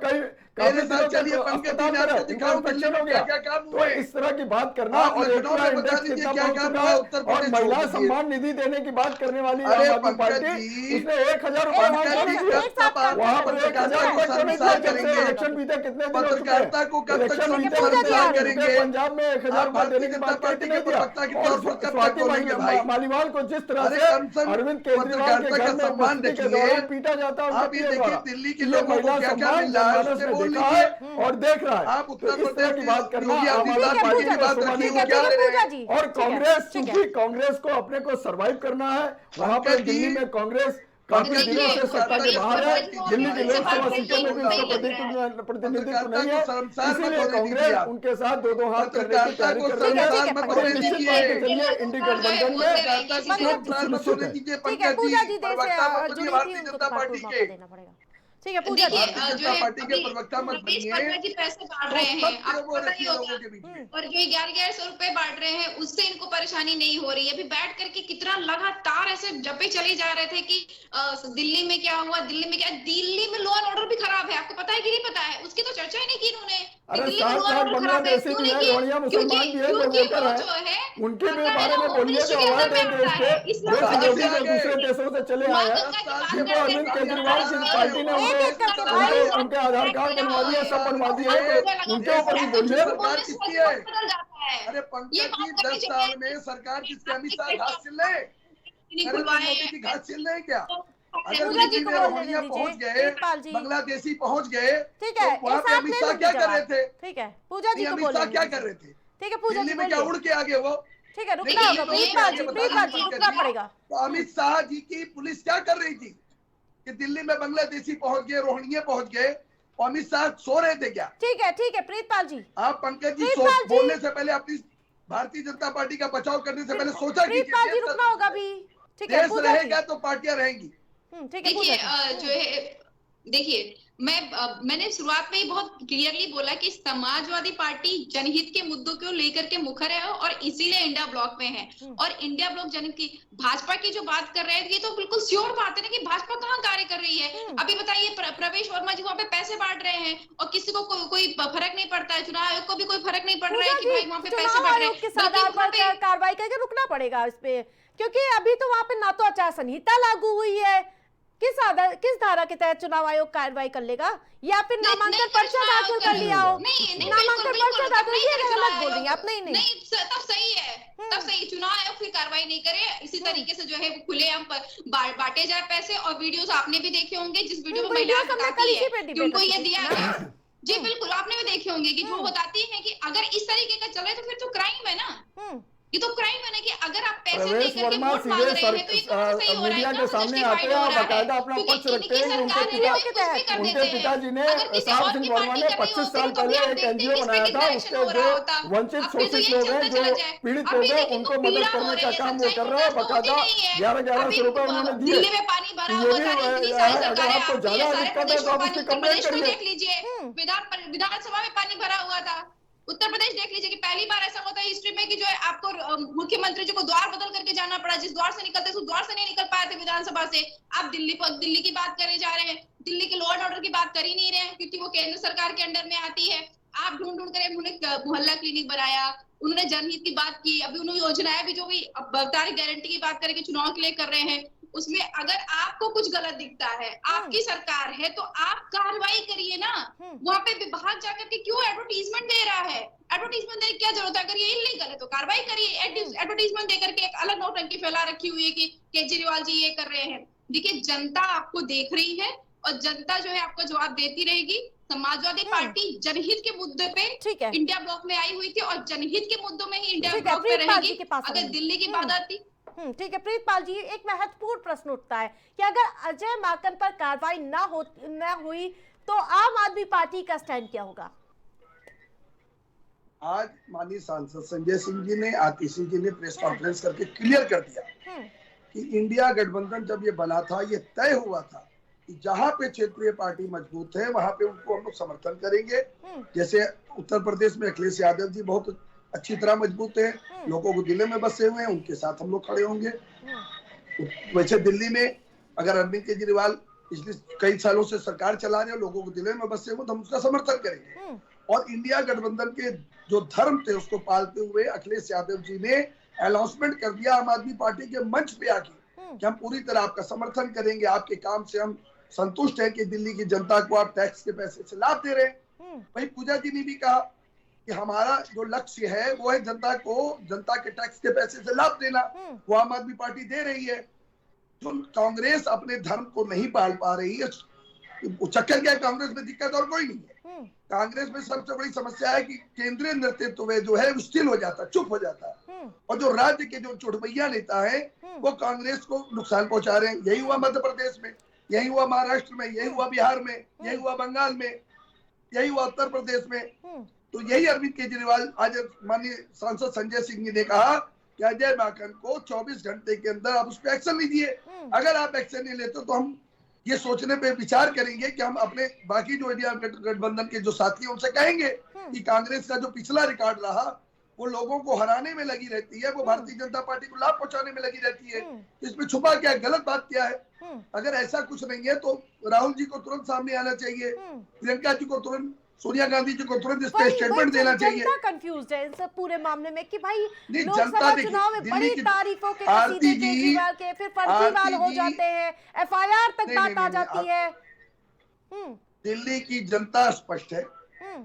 S9: काफी
S6: मेरे साथ चलिए
S9: दिनों तक
S6: पंकज जी,
S9: अस्पताल
S6: मैं
S9: में
S6: आपको
S9: रहे,
S6: दिखाऊं दिल्ली
S9: इन्फेक्शन
S6: में
S9: हो गया।
S6: क्या काम
S9: तो
S6: हुए।
S9: इस तरह की बात करना
S6: आप
S9: और
S6: लखनऊ में बता
S9: इंडेक्स
S6: दीजिए
S9: कितना
S6: क्या
S9: पहुंच
S6: काम
S9: चुका
S6: हुआ
S9: है
S6: उत्तर
S9: और
S6: प्रदेश
S9: महिला
S6: छोड़ दीजिए।
S9: सम्मान निधि देने की बात करने वाली
S6: अरे
S9: आम आदमी
S6: पंकज
S9: पार्टी,
S6: जी,
S9: उसने 1000 रुपए
S6: पंकज जी
S9: मांगे
S6: कब तक आप
S9: वहां पर
S6: पत्रकारिता
S9: 1000
S6: को
S9: रुपए क्यों नहीं
S6: शर्मसार
S9: दिए जब से
S6: करेंगे?
S9: इलेक्शन बीते कितने दिन हो चुके हैं?
S6: पत्रकारिता को कब तक
S9: इलेक्शन बीते
S6: शर्मसार
S9: कितने
S6: करेंगे?
S9: दिन पंजाब में 1000 रुपए
S6: भारतीय
S9: देने की
S6: जनता
S9: बात
S6: पार्टी
S9: नहीं
S6: के
S9: दिया
S6: प्रवक्ता के
S9: और
S6: तौर पर कब तक
S9: स्वाति
S6: बोलेंगे भाई?
S9: मालीवाल को जिस तरह
S6: अरे
S9: से
S6: कम से कम
S9: अरविंद केजरीवाल के
S6: पत्रकारिता
S9: घर
S6: का
S9: में
S6: सम्मान
S9: उपस्थिति के
S6: रखिए।
S9: दौरान पीटा जाता है
S6: आप
S9: उनके
S6: ये
S9: पीए
S6: देखिए
S9: द्वारा।
S6: दिल्ली के
S9: ये
S6: लोगों को
S9: महिला
S6: क्या क्या
S9: सम्मान
S6: मिल रहा है
S9: जनमानस
S6: उससे
S9: ने
S6: बोल
S9: देखा
S6: लीजिए।
S9: है और देख रहा है।
S6: आप
S9: तो
S6: उत्तर
S9: इस तरह की
S6: प्रदेश
S9: बात
S6: के
S9: करना
S6: योगी
S9: आम आदमी
S6: आदित्यनाथ
S9: पार्टी
S6: जी की
S9: को
S6: बात
S9: शोभा
S6: रखिए,
S9: नहीं
S6: वो क्या
S9: देता
S6: ले रहे
S2: पूजा
S6: हैं?
S2: जी
S9: और
S2: ठीक है,
S9: कांग्रेस
S2: ठीक है।
S9: क्योंकि कांग्रेस को अपने को सरवाइव करना है, वहां पर
S6: पंकज जी,
S9: दिल्ली में कांग्रेस काफी
S6: पंकज
S9: दिनों
S6: जी,
S9: से सत्ता के बाहर है। दिल्ली की लोकसभा सीटों में भी उसका प्रतिनिधित्व नहीं है, इसीलिए कांग्रेस उनके साथ दो हाथ करने की तैयारी कर रही है
S2: ठीक है,
S9: और एक निश्चित बात के चलिए इंडी गठबंधन में
S6: सुनिश्चित है।
S2: ठीक है, पूजा जी देर
S6: प्रवक्ता
S2: से
S6: मत
S2: जुड़ी
S6: बनिए
S2: थी,
S6: भारतीय
S2: उनको
S6: जनता
S2: तो
S6: पार्टी
S2: मौका
S6: के।
S2: देना पड़ेगा। ठीक है पूजा जी,
S10: देखिए
S6: भारतीय
S10: जो
S6: जनता
S10: है
S6: पार्टी के
S10: अभी
S6: प्रवक्ता मत
S10: प्रदेश
S6: बनिए।
S10: भर में जी पैसे बांट रहे हैं, आपको
S6: वो
S10: पता ही
S6: रखिए
S10: होगा।
S6: लोगों के बीच में।
S10: और जो 1100 रुपए बांट रहे हैं उससे इनको परेशानी नहीं हो रही है। अभी बैठ करके कितना लगातार ऐसे जपे चले जा रहे थे कि दिल्ली में क्या हुआ, दिल्ली में क्या, दिल्ली में लॉ एंड ऑर्डर भी खराब है। आपको पता है कि नहीं पता है? उसकी तो चर्चा ही नहीं की इन्होंने।
S9: अरे
S10: दिल्ली में
S9: साथ
S10: लॉ एंड
S9: साथ
S10: ऑर्डर खराब है,
S9: बांग्लादेशी
S10: क्यों
S9: भी
S10: नहीं
S9: है,
S10: की?
S9: रोहिंग्या मुसलमान भी है, जो
S10: क्योंकि
S9: वोटर
S10: वो
S9: है,
S10: जो है
S9: उनके भी
S10: आता है
S9: बारे
S10: ना,
S9: में
S10: वो
S9: बोलिए जो
S10: मिनिस्ट्री के
S9: अवार्ड
S10: अंदर
S9: है
S10: में
S9: देश
S10: आता
S9: के,
S10: है। इस्लाम
S9: देश
S10: का
S9: विरोधी
S6: से
S9: जो
S6: आगे।
S9: दूसरे देशों से चले
S10: माँ
S9: आए हैं,
S10: गंगा की बात
S9: जिनको
S10: करते
S9: अरविंद
S10: हैं,
S9: केजरीवाल की पार्टी ने
S2: एक एक करके
S9: उनके आधार कार्ड बनवा दिए, सब बनवा दिए, तो उनके ऊपर भी बोलिए।
S6: सरकार किसकी है?
S10: बदल जाता है।
S6: अरे
S10: ये
S6: पंकज जी,
S10: बात
S6: 10
S10: करनी
S6: साल
S10: चाहिए।
S6: में सरकार किसके अमित शाह घास छिल रहे हैं?
S10: नहीं
S6: नरेंद्र
S10: खुलवाए
S6: मोदी की घास छिल रहे हैं क्या? अगर
S2: पूजा जी
S6: दिल्ली
S2: को
S6: में
S2: बोलने
S6: रोहिंग्या
S2: दीजिए,
S6: पहुंच गए,
S2: प्रियंपाल जी।
S6: बांग्लादेशी पहुंच गए,
S2: ठीक है,
S6: तो वहाँ
S2: एक
S6: पे
S2: साथ
S6: अमित
S2: ले
S6: शाह
S2: लीजिए
S6: क्या कर रहे
S2: जवाब।
S6: थे?
S2: ठीक है, पूजा जी को
S6: अमित शाह
S2: बोलने
S6: क्या
S2: दीजिए।
S6: कर रहे थे?
S2: ठीक है पूजा
S6: दिल्ली
S2: जी
S6: में क्या
S2: बोलिए।
S6: उड़ के आगे वो?
S2: ठीक है, रुकना
S6: नहीं,
S2: होगा,
S6: ये
S2: प्रीतपाल
S6: तो
S2: जी,
S6: बता
S2: प्रीतपाल जी
S6: दीजिए
S2: रुकना
S6: पंकज जी।
S2: पड़ेगा।
S6: तो अमित शाह जी की पुलिस क्या कर रही थी कि दिल्ली में बांग्लादेशी पहुंच गए, रोहिंग्या पहुंच गए, और अमित शाह सो रहे थे क्या?
S2: ठीक है प्रीतपाल जी।
S6: आप पंकज जी
S2: प्रीतपाल जी।
S6: बोलने से पहले अपनी भारतीय जनता पार्टी का बचाव करने से पहले सोचा
S2: प्रीतपाल जी रुकना होगा भी। ठीक है
S6: देश
S2: पूजा जी।
S6: रहेगा तो पार्टियां रहेंगी।
S2: ठीक है
S10: देखिए
S2: पूजा जी।
S10: जो है, देखिए मैंने शुरुआत में ही बहुत क्लियरली बोला कि समाजवादी पार्टी जनहित के मुद्दों को लेकर के मुखर है और इसीलिए इंडिया ब्लॉक में है। और इंडिया ब्लॉक जनहित की भाजपा की जो बात कर रहे हैं, ये तो बिल्कुल श्योर बात है ना कि भाजपा कहाँ कार्य कर रही है। अभी बताइए प्रवेश वर्मा जी वहाँ पे पैसे बांट रहे हैं और किसी को कोई फर्क नहीं पड़ता है। चुनाव आयोग को भी कोई फर्क नहीं पड़ रहा है कि भाई वहाँ पे पैसे बढ़ रहे हैं।
S2: कार्रवाई करके रुकना पड़ेगा इस पे, क्योंकि अभी तो वहाँ पे ना तो आचार संहिता लागू हुई है, किस धारा के तहत चुनाव आयोग कार्रवाई कर लेगा, या फिर नामांकन पर्चा दाखिल कर लिया हो। नामांकन पर्चा दाखिल किया, गलत बोल रही हैं आप। नहीं
S10: तब सही है, तब सही। चुनाव आयोग फिर कार्रवाई नहीं करे, इसी तरीके से जो है वो खुलेआम बांटे जाए पैसे। और वीडियोस आपने भी देखे होंगे जिस वीडियो में महिलाएं बताती है कि उनको ये दिया गया। जी बिल्कुल, आपने भी देखे होंगे कि जो बताती है कि अगर इस तरीके का चले तो फिर तो क्राइम है ना। ये तो क्राइम है ना कि अगर आप पैसे
S9: प्रवेश
S10: देकर के
S9: वर्मा
S10: वोट मांग रहे हैं तो ये कहाँ से सही हो रहा है,
S9: मीडिया के
S10: कहाँ से
S9: सामने
S10: justified
S9: आते हैं
S10: हो
S9: और
S10: रहा है?
S9: बाकायदा अपना
S10: क्योंकि
S9: पक्ष रखते
S10: इनकी
S9: हैं कि
S10: सरकार है,
S9: उनके
S10: कुछ भी कर
S9: उनके
S10: देते हैं।
S9: पिताजी ने
S10: अगर किसी
S9: साहब
S10: और
S9: सिंह
S10: की
S9: वर्मा
S10: पार्टी
S9: ने
S10: कर रही
S9: 25
S10: होती
S9: साल
S10: तो
S9: पहले
S10: भी आप
S9: एक
S10: देखते
S9: एनजीओ
S10: किस पे
S9: बनाया
S10: कितना
S9: था,
S10: एक्शन
S9: उसके
S10: हो रहा होता।
S9: जो वंचित
S10: अब फिर तो
S9: शोषित
S10: ये
S9: लोग हैं,
S10: चलता चला
S9: जो
S10: जाए।
S9: पीड़ित
S10: अभी
S9: लोग हैं,
S10: देखिए
S9: उनको
S10: तो
S9: मदद
S10: पीड़ा हो
S9: करने
S10: रही
S9: का
S10: है,
S9: काम वो
S10: सच्चाई
S9: कर रहे हैं।
S10: बर्दाश्त होती
S9: बाकायदा
S10: नहीं है।
S9: 1100 रुपए उन्होंने दिए।
S10: दिल्ली में पानी भरा
S9: ये
S10: हुआ
S9: भी
S10: था, इतनी सारी
S9: अगर
S10: सरकारें
S9: आपको
S10: आती है,
S9: ज्यादा
S10: सारे
S9: दिक्कत है
S10: प्रदेश
S9: तो
S10: में
S9: आप
S10: पानी,
S9: उसकी
S10: उत्तर
S9: कंप्लेंट
S10: प्रदेश में
S9: करिए।
S10: देख लीजिए, विधानसभा में पानी भरा हुआ था। उत्तर प्रदेश देख लीजिए कि पहली बार ऐसा होता है हिस्ट्री में कि जो है आपको मुख्यमंत्री जी को द्वार बदल करके जाना पड़ा। जिस द्वार से निकलते उस द्वार से नहीं निकल पाए थे विधानसभा से। आप दिल्ली की बात करे जा रहे हैं, दिल्ली के लॉ एंड ऑर्डर की बात कर ही नहीं रहे हैं क्योंकि वो केंद्र सरकार के अंडर में आती है। आप ढूंढ कर उन्होंने मोहल्ला क्लिनिक बनाया, उन्होंने जनहित की बात की। अभी उन्होंने योजनाएं भी जो भी गारंटी की बात करके चुनाव के लिए कर रहे हैं, उसमें अगर आपको कुछ गलत दिखता है, आपकी सरकार है तो आप कार्रवाई करिए ना। वहां पे विभाग जाकर के क्यों एडवर्टीजमेंट दे रहा है? एडवर्टीजमेंट देने की क्या जरूरत है? अगर ये इल्लीगल है तो कार्रवाई करिए। एडवर्टीजमेंट देकर के एक अलग नौटंकी फैला रखी हुई है कि केजरीवाल जी ये कर रहे हैं। देखिए जनता आपको देख रही है और जनता जो है आपको जवाब देती रहेगी। समाजवादी पार्टी जनहित के मुद्दे पे इंडिया ब्लॉक में आई हुई थी और जनहित के मुद्दों में ही इंडिया ब्लॉक पे रहेगी। अगर दिल्ली की बात आती।
S2: ठीक है प्रीतपाल जी, एक महत्वपूर्ण प्रश्न उठता है कि अगर अजय माकन पर कार्रवाई न हुई तो आम आदमी पार्टी का स्टैंड क्या होगा?
S6: आज माननीय सांसद संजय सिंह जी ने, आतिशी जी ने प्रेस कॉन्फ्रेंस करके क्लियर कर दिया कि इंडिया गठबंधन जब ये बना था, ये तय हुआ था कि जहां पे क्षेत्रीय पार्टी मजबूत है वहां पे उनको हम लोग समर्थन करेंगे। जैसे उत्तर प्रदेश में अखिलेश यादव जी बहुत अच्छी तरह मजबूत है, लोगों को दिल्ली में बसे हुए हैं, उनके साथ हम लोग खड़े होंगे। वैसे दिल्ली में अगर अरविंद केजरीवाल पिछले कई सालों से सरकार चला रहे हैं, लोगों को दिलों में बसे हो, तो हम उसका समर्थन करेंगे। और इंडिया गठबंधन के जो धर्म थे उसको पालते हुए अखिलेश यादव जी ने अनाउंसमेंट कर दिया आम आदमी पार्टी के मंच पे आके कि हम पूरी तरह आपका समर्थन करेंगे, आपके काम से हम संतुष्ट है कि दिल्ली की जनता को आप टैक्स के पैसे से लाभ दे रहे हैं। वही पूजा जी ने भी कहा कि हमारा जो लक्ष्य है वो है जनता के टैक्स के पैसे से लाभ देना, वो आम आदमी पार्टी दे रही है। जो कांग्रेस अपने धर्म को नहीं पाल पा रही है, चक्कर क्या है, कांग्रेस में दिक्कत और कोई नहीं है। कांग्रेस में सबसे बड़ी समस्या है कि केंद्रीय नेतृत्व जो है स्थिर हो जाता है, चुप हो जाता है, और जो राज्य के जो चुटभैया नेता है वो कांग्रेस को नुकसान पहुंचा रहे हैं। यही हुआ मध्य प्रदेश में, यही हुआ महाराष्ट्र में, यही हुआ बिहार में, यही हुआ बंगाल में, यही हुआ उत्तर प्रदेश में। तो यही अरविंद केजरीवाल, आज माननीय सांसद संजय सिंह ने कहा कि अजय माकन को 24 घंटे के अंदर आप उस पर एक्शन लीजिए। अगर आप एक्शन नहीं लेते तो हम ये सोचने पे विचार करेंगे कि हम अपने बाकी जो इंडिया गठबंधन के जो साथी हैं उनसे कहेंगे कि कांग्रेस का जो पिछला रिकॉर्ड रहा वो लोगों को हराने में लगी रहती है, वो भारतीय जनता पार्टी को लाभ पहुंचाने में लगी रहती है। इसमें छुपा क्या है, गलत बात क्या है? अगर ऐसा कुछ नहीं है तो राहुल जी को तुरंत सामने आना चाहिए, प्रियंका जी को तुरंत, सोनिया गांधी जी को तुरंत स्टेटमेंट देना चाहिए।
S2: जनता कंफ्यूज है इन सब पूरे मामले में कि भाई
S6: जनता
S2: लोकसभा चुनाव में बड़ी तारीफों के कसीदे केजरीवाल के, फिर फर्जीवाल हो जाते हैं, एफआईआर तक बात आ जाती है।
S6: दिल्ली की जनता स्पष्ट है,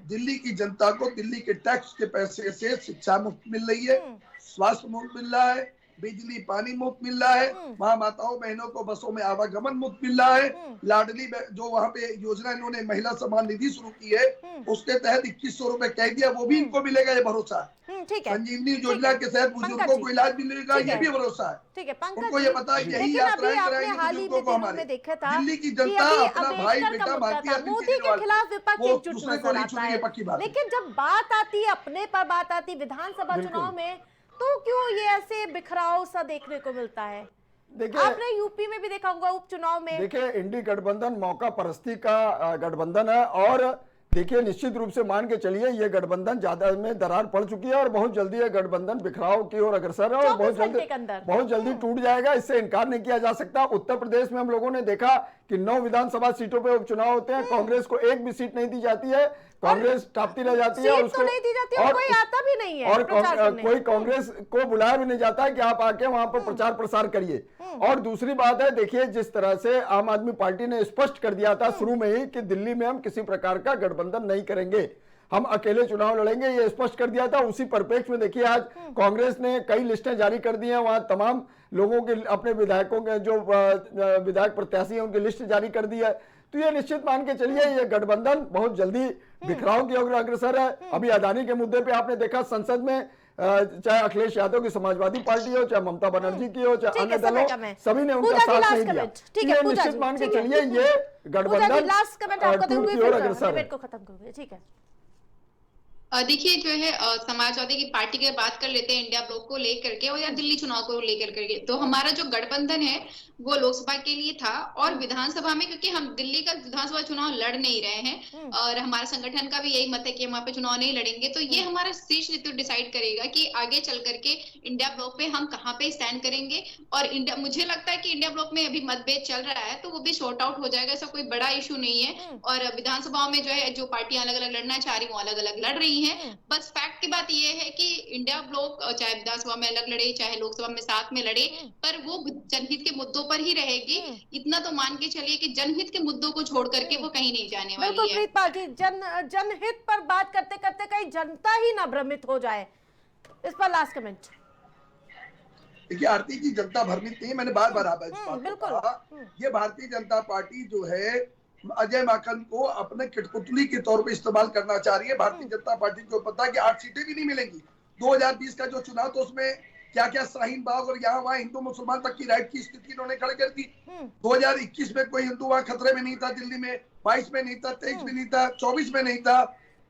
S6: दिल्ली की जनता को दिल्ली के टैक्स के पैसे से शिक्षा मुफ्त मिल रही है, स्वास्थ्य मुफ्त मिल रहा है, बिजली पानी मुफ्त मिल रहा है, वहाँ माताओं बहनों को बसों में आवागमन मुफ्त मिल रहा है, लाडली जो वहाँ पे योजना इन्होंने महिला सम्मान निधि शुरू की है उसके तहत 2100 रुपए कह दिया, वो भी इनको मिलेगा, ये भरोसा है। संजीवनी योजना के तहत बुजुर्गों को इलाज मिलेगा, ये भी भरोसा है।
S2: ठीक है पंकज,
S6: उनको ये पता है यही यात्राएं कराएंगे बुजुर्गों को हमारे। दिल्ली की जनता अपना भाई बेटा मानती है,
S2: मोदी के खिलाफ विपक्ष एकजुट नजर आता है,
S6: पक्की बात।
S2: लेकिन जब बात आती है अपने पर, बात आती विधानसभा चुनाव में, तो क्यों ये ऐसे बिखराव सा देखने को मिलता है? देखिए, आपने यूपी में भी देखा होगा उपचुनाव में।
S9: देखिए, इंडी गठबंधन मौका परस्ती का गठबंधन है, और देखिए निश्चित रूप से मान के चलिए ये गठबंधन ज्यादा में दरार पड़ चुकी है और बहुत जल्दी ये गठबंधन बिखराव की ओर अग्रसर है और बहुत जल्दी टूट जाएगा, इससे इनकार नहीं किया जा सकता। उत्तर प्रदेश में हम लोगों ने देखा कि 9 विधानसभा सीटों पे उपचुनाव होते हैं, कांग्रेस को एक भी सीट नहीं दी जाती है, कांग्रेस टापती रह जाती है, और उसको
S2: नहीं दी जाती है, और कोई आता भी नहीं है,
S9: और कोई कांग्रेस को बुलाया भी नहीं जाता है कि आप आके वहां पर प्रचार प्रसार करिए। और दूसरी बात है, देखिए जिस तरह से आम आदमी पार्टी ने स्पष्ट कर दिया था शुरू में ही कि दिल्ली में हम किसी प्रकार का गठबंधन नहीं करेंगे, हम अकेले चुनाव लड़ेंगे, ये स्पष्ट कर दिया था। उसी परिप्रेक्ष्य में देखिए आज कांग्रेस ने कई लिस्टें जारी कर दी हैं, वहां तमाम लोगों के, अपने विधायकों के जो विधायक प्रत्याशी हैं उनकी लिस्ट जारी कर दी है। तो ये निश्चित मान के चलिए ये गठबंधन बहुत जल्दी बिखराव की ओर अग्रसर है। अभी अदानी के मुद्दे पे आपने देखा संसद में, चाहे अखिलेश यादव की समाजवादी पार्टी हो, चाहे ममता बनर्जी की हो, चाहे अन्य दल हो, सभी ने उनका साथ नहीं दिया। ये निश्चित मान के चलिए ये गठबंधन टूट की ओर अग्रसर है।
S2: ठीक है,
S10: देखिए जो है समाजवादी की पार्टी की बात कर लेते हैं इंडिया ब्लॉक को लेकर के, और या दिल्ली चुनाव को लेकर के। तो हमारा जो गठबंधन है वो लोकसभा के लिए था, और विधानसभा में क्योंकि हम दिल्ली का विधानसभा चुनाव लड़ नहीं रहे हैं और हमारा संगठन का भी यही मत है कि हम वहाँ पे चुनाव नहीं लड़ेंगे, तो ये हमारा शीर्ष नेतृत्व डिसाइड करेगा कि आगे चल करके इंडिया ब्लॉक पे हम कहाँ पे स्टैंड करेंगे। और इंडिया, मुझे लगता है कि इंडिया ब्लॉक में अभी मतभेद चल रहा है तो वो भी शॉर्ट आउट हो जाएगा, ऐसा कोई बड़ा इशू नहीं है। और विधानसभाओं में जो है जो पार्टियां अलग अलग लड़ना चाह रही वो अलग अलग लड़ रही है। बस फैक्ट की बात ये है कि इंडिया ब्लॉक चाहे विधानसभा में अलग लड़े चाहे लोकसभा में साथ में लड़े, पर वो जनहित के मुद्दों पर ही रहेगी। इतना तो मान के चलिए कि जनहित के मुद्दों को छोड़ करके वो कहीं नहीं जाने वाली है।
S2: पार्टी जनहित पर बात करते करते कहीं जनता ही ना भ्रमित हो जाए, इस पर लास्ट कमेंट।
S6: देखिए आरती जी, जनता भ्रमित नहीं, मैंने बार बार बिल्कुल, ये भारतीय जनता पार्टी जो है अजय माकन को अपने कठपुतली के तौर पे इस्तेमाल करना चाह रही है। भारतीय जनता पार्टी को पता है कि 8 सीटें भी नहीं मिलेंगी। 2020 का जो चुनाव तो उसमें क्या क्या शाहीन बाग और यहाँ वहाँ हिंदू मुसलमान तक की राइट की स्थिति इन्होंने खड़ी कर दी। 2021 में कोई हिंदू वहाँ खतरे में नहीं था, दिल्ली में 22 में नहीं था, 23 में नहीं था, 24 में नहीं था।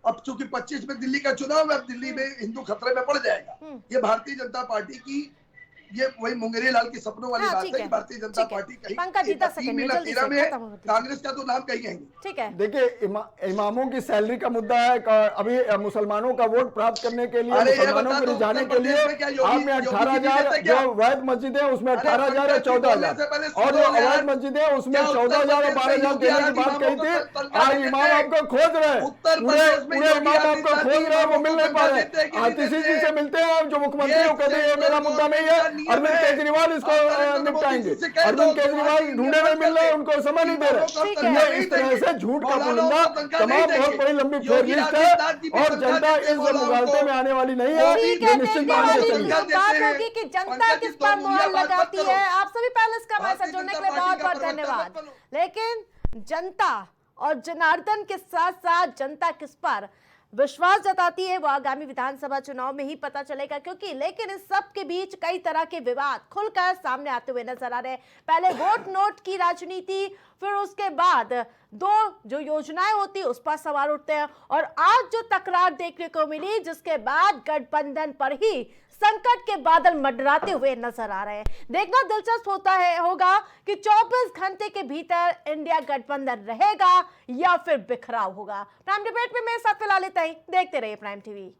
S6: अब चूंकि 25 में दिल्ली का चुनाव है, अब दिल्ली में हिंदू खतरे में पड़ जाएगा। ये भारतीय जनता पार्टी की ये वही मुंगेरी लाल के सपनों वाली बात है कि भारतीय जनता पार्टी कहीं 13 में कांग्रेस का तो नाम कहीं आएंगे।
S2: ठीक है,
S9: देखिए इमामों की सैलरी का मुद्दा है, अभी मुसलमानों का वोट प्राप्त करने के लिए, मुसलमानों को रिझाने के लिए आप में 18,000 जो अवैध मस्जिद है उसमें 18,000 या 14,000 और जो अवैध मस्जिद है उसमें 14,000 और 12,000 देने की बात कही थी। आज इमाम आपको खोज रहे हैं, पूरे इमाम आपको खोज रहे हैं, वो मिल नहीं पा रहे। आतिशी जी से मिलते हैं जो मुख्यमंत्री को कहते हैं मेरा मुद्दा नहीं है, अरविंद केजरीवाल इसको निपटाएंगे। अरविंद केजरीवाल ढूंढे नहीं मिल रहे, उनको समय नहीं दे रहे। ये इस तरह से झूठ का पुलिंदा तमाम बहुत बड़ी लंबी फेरलिस्ट है और जनता इस मुगालते में आने वाली नहीं है। ये निश्चित मान के चलिए।
S2: बात होगी कि जनता किस पर मोहर लगाती है। आप सभी पैनलिस्ट का हमारे साथ जुड़ने के लिए बहुत बहुत धन्यवाद। लेकिन जनता और जनार्दन के साथ साथ जनता किस पर विश्वास जताती है वो आगामी विधानसभा चुनाव में ही पता चलेगा, क्योंकि लेकिन इस सब के बीच कई तरह के विवाद खुलकर सामने आते हुए नजर आ रहे हैं। पहले वोट नोट की राजनीति, फिर उसके बाद दो जो योजनाएं होती है उस पर सवाल उठते हैं और आज जो तकरार देखने को मिली जिसके बाद गठबंधन पर ही संकट के बादल मंडराते हुए नजर आ रहे हैं। देखना दिलचस्प होगा कि 24 घंटे के भीतर इंडिया गठबंधन रहेगा या फिर बिखराव होगा। प्राइम डिबेट में मेरे साथ फिलहाल इतना ही। देखते रहिए प्राइम टीवी।